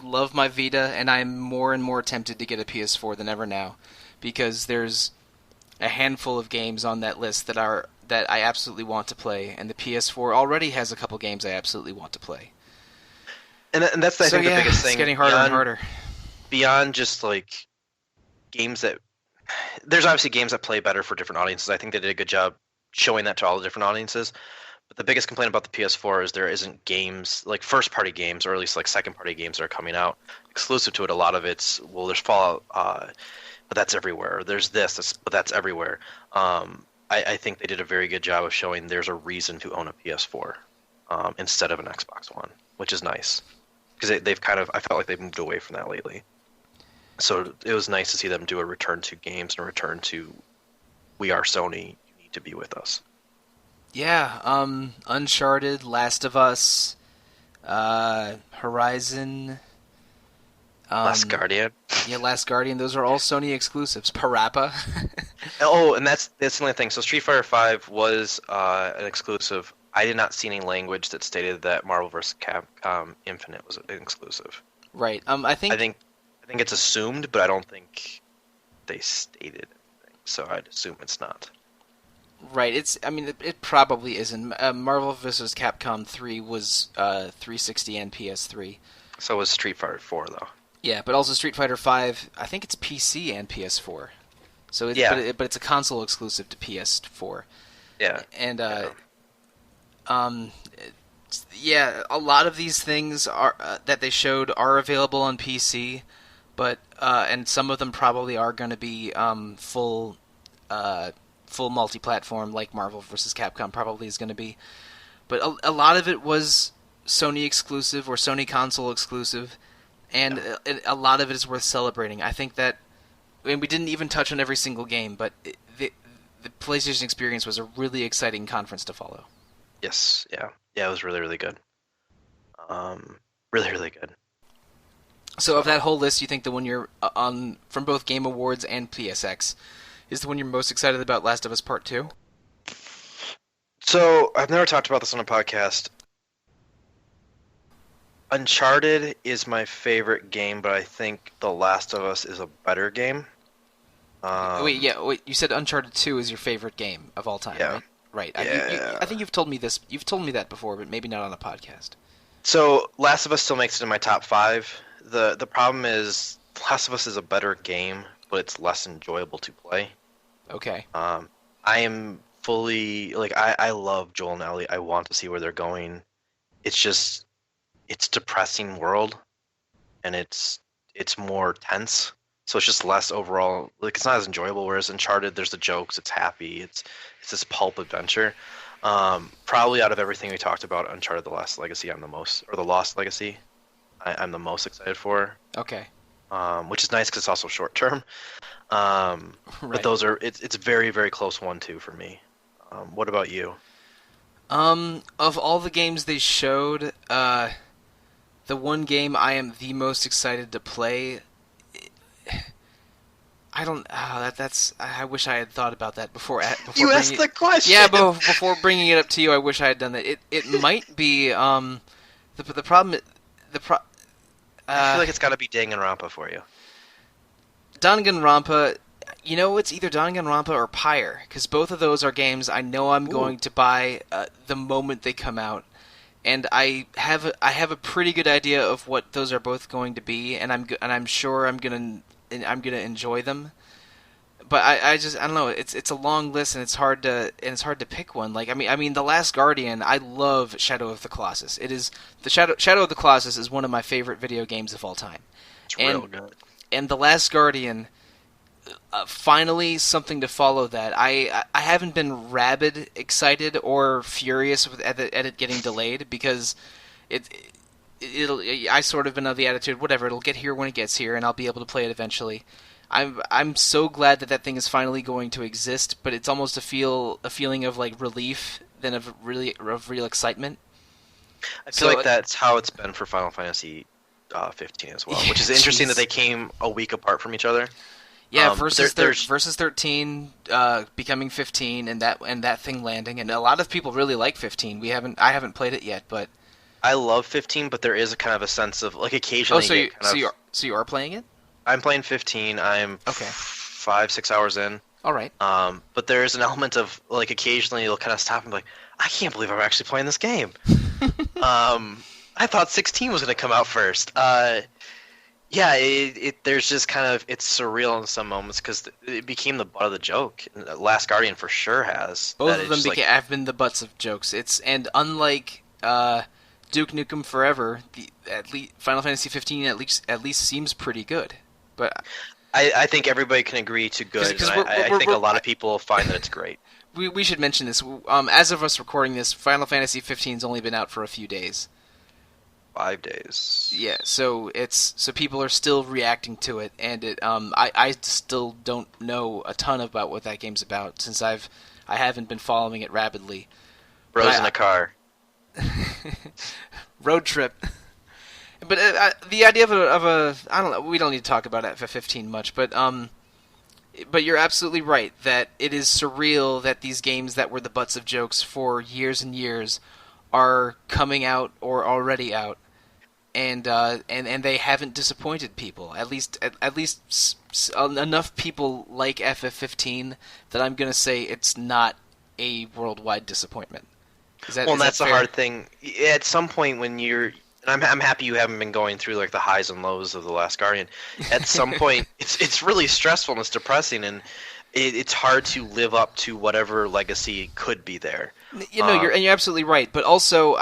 love my Vita, and I'm more and more tempted to get a PS4 than ever now, because there's a handful of games on that list that I absolutely want to play, and the PS4 already has a couple games I absolutely want to play. And that's I think the biggest thing. It's getting harder and harder. Beyond just games that, there's obviously games that play better for different audiences. I think they did a good job showing that to all the different audiences. But the biggest complaint about the PS4 is there isn't games first-party games, or at least second-party games that are coming out exclusive to it. A lot of there's Fallout. but that's everywhere. There's this, but that's everywhere. I think they did a very good job of showing there's a reason to own a PS4 instead of an Xbox One, which is nice because they've kind of I felt like they've moved away from that lately. So it was nice to see them do a return to games and a return to we are Sony. You need to be with us. Yeah, Uncharted, Last of Us, Horizon, Last Guardian. Yeah, Last Guardian. Those are all Sony exclusives. Parappa. Oh, and that's the only thing. So Street Fighter V was an exclusive. I did not see any language that stated that Marvel vs. Capcom Infinite was an exclusive. Right. I think it's assumed, but I don't think they stated anything. So I'd assume it's not. Right. It probably isn't. Marvel vs. Capcom 3 was 360 and PS3. So was Street Fighter 4 though. Yeah, but also Street Fighter 5. I think it's PC and PS4. So but it's a console exclusive to PS4. Yeah. And yeah, a lot of these things are that they showed are available on PC, but and some of them probably are going to be full multi-platform, like Marvel vs. Capcom probably is going to be. But a lot of it was Sony exclusive or Sony console exclusive, and a lot of it is worth celebrating. I think that, we didn't even touch on every single game, but the PlayStation experience was a really exciting conference to follow. Yes, yeah. Yeah, it was really, really good. Really, really good. So of that whole list, you think the one you're on, from both Game Awards and PSX, is the one you're most excited about, Last of Us Part 2? So, I've never talked about this on a podcast. Uncharted is my favorite game, but I think The Last of Us is a better game. Wait, you said Uncharted 2 is your favorite game of all time, yeah. right? Right. Yeah. I think you've told me this. You've told me that before, but maybe not on a podcast. So, Last of Us still makes it in my top 5. The problem is, Last of Us is a better game, but it's less enjoyable to play. Okay. I am fully I love Joel and Ellie. I want to see where they're going. It's depressing world, and it's more tense. So it's just less overall. It's not as enjoyable. Whereas Uncharted, there's the jokes. It's happy. It's this pulp adventure. Probably out of everything we talked about, Uncharted: The Lost Legacy, I'm the most excited for. Okay. Which is nice because it's also short term. Right. But it's very, very close 1-2 for me. What about you? Of all the games they showed, the one game I am the most excited to play, I don't. I wish I had thought about that before You asked the question. Yeah, but before bringing it up to you, I wish I had done that. It might be the problem. I feel like it's got to be Danganronpa for you. Danganronpa, it's either Danganronpa or Pyre, because both of those are games I know I'm going to buy the moment they come out, and I have a pretty good idea of what those are both going to be, and I'm sure I'm gonna enjoy them. But I don't know. It's a long list, and it's hard to pick one. Like I mean, The Last Guardian. I love Shadow of the Colossus. It is the Shadow of the Colossus is one of my favorite video games of all time. It's real good. And The Last Guardian, finally something to follow that. I haven't been rabid excited or furious at it getting delayed, because I sort of been of the attitude, whatever, it'll get here when it gets here, and I'll be able to play it eventually. I'm so glad that thing is finally going to exist, but it's almost a feeling of like relief than of real excitement. I feel like that's how it's been for Final Fantasy 15 as well, which is interesting that they came a week apart from each other. Yeah, versus 13 becoming 15, and that thing landing, and a lot of people really like 15. I haven't played it yet, but I love 15, but there is a kind of a sense of like occasionally. So you are playing it? I'm playing 15. I'm okay. 5-6 hours in. All right. But there is an element of like occasionally you'll kind of stop and be like, I can't believe I'm actually playing this game. I thought 16 was going to come out first. Yeah, there's just kind of it's surreal in some moments because it became the butt of the joke. Last Guardian for sure has. Both of them have been the butts of jokes. And unlike Duke Nukem Forever, Final Fantasy 15 at least seems pretty good. But I think everybody can agree to good. I think a lot of people find that it's great. We should mention this. As of us recording this, Final Fantasy 15's only been out for a few days. 5 days. Yeah, so people are still reacting to it, and I still don't know a ton about what that game's about since I haven't been following it rapidly. Bros in a car. Road trip. But the idea of a I don't know. We don't need to talk about FF15 much, but you're absolutely right that it is surreal that these games that were the butts of jokes for years and years are coming out or already out, and they haven't disappointed people. At least enough people like FF15 that I'm gonna say it's not a worldwide disappointment. That's the hard thing. At some point when you're, and I'm happy you haven't been going through like the highs and lows of The Last Guardian. At some point, it's really stressful and it's depressing, and it's hard to live up to whatever legacy could be there. You're absolutely right. But also,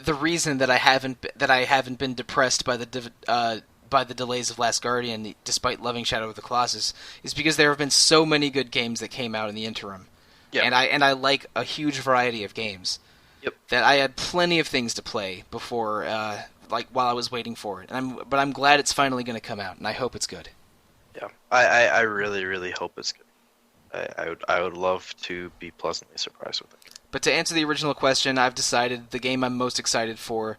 the reason that I haven't been depressed by the delays of Last Guardian, despite loving Shadow of the Colossus, is because there have been so many good games that came out in the interim. Yep. And I like a huge variety of games. Yep. That I had plenty of things to play before, while I was waiting for it. But I'm glad it's finally going to come out, and I hope it's good. Yeah, I really, really hope it's good. I would love to be pleasantly surprised with it. But to answer the original question, I've decided the game I'm most excited for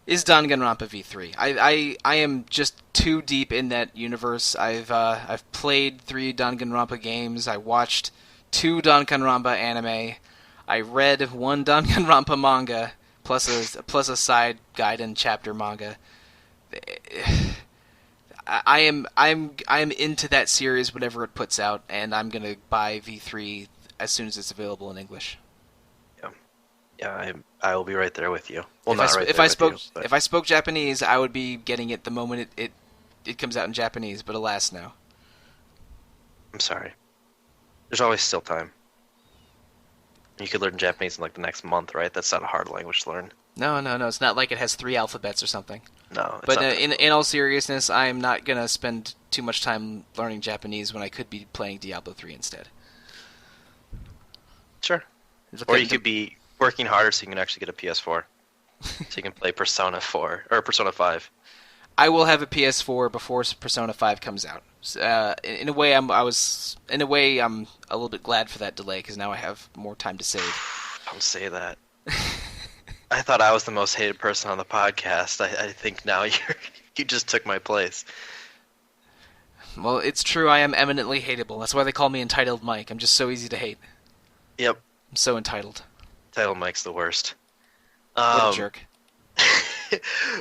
is Danganronpa V3. I am just too deep in that universe. I've played 3 Danganronpa games. I watched 2 Danganronpa anime. I read 1 Danganronpa manga plus a side Gaiden chapter manga. I'm into that series whenever it puts out, and I'm gonna buy V3 as soon as it's available in English. Yeah, I will be right there with you. Well, if I spoke Japanese, I would be getting it the moment it comes out in Japanese. But alas, no. I'm sorry. There's always still time. You could learn Japanese in like the next month, right? That's not a hard language to learn. No. It's not like it has 3 alphabets or something. No. But in all seriousness, I am not gonna spend too much time learning Japanese when I could be playing Diablo 3 instead. Sure. Or you could be working harder so you can actually get a PS4, so you can play Persona 4 or Persona 5. I will have a PS4 before Persona 5 comes out. In a way, I'm a little bit glad for that delay because now I have more time to save. Don't say that. I thought I was the most hated person on the podcast. I think now you just took my place. Well, it's true. I am eminently hateable. That's why they call me Entitled Mike. I'm just so easy to hate. Yep. I'm so entitled. Entitled Mike's the worst. What a jerk.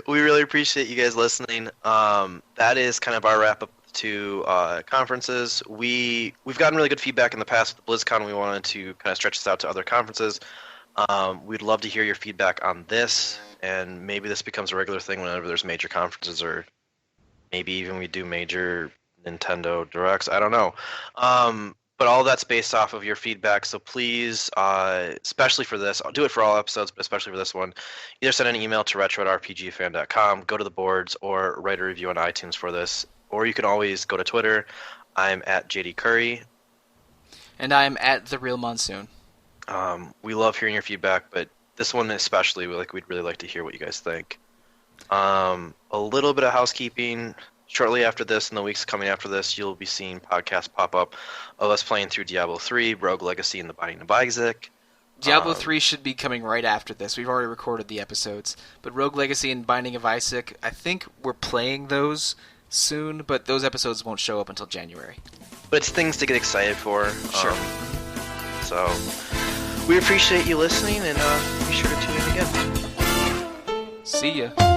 We really appreciate you guys listening. That is kind of our wrap up to conferences. We've gotten really good feedback in the past with BlizzCon. We wanted to kind of stretch this out to other conferences. We'd love to hear your feedback on this, and maybe this becomes a regular thing whenever there's major conferences, or maybe even we do major Nintendo Directs. I don't know. But all that's based off of your feedback, so please, especially for this, I'll do it for all episodes, but especially for this one, either send an email to retro@rpgfan.com, go to the boards, or write a review on iTunes for this. Or you can always go to Twitter. I'm at JD Curry. And I'm at The Real Monsoon. We love hearing your feedback, but this one especially, we'd really like to hear what you guys think. A little bit of housekeeping. Shortly after this, in the weeks coming after this, you'll be seeing podcasts pop up of us playing through Diablo 3, Rogue Legacy, and The Binding of Isaac. Diablo 3 should be coming right after this. We've already recorded the episodes. But Rogue Legacy and Binding of Isaac, I think we're playing those soon, but those episodes won't show up until January. But it's things to get excited for. Sure. So, we appreciate you listening, and be sure to tune in again. See ya.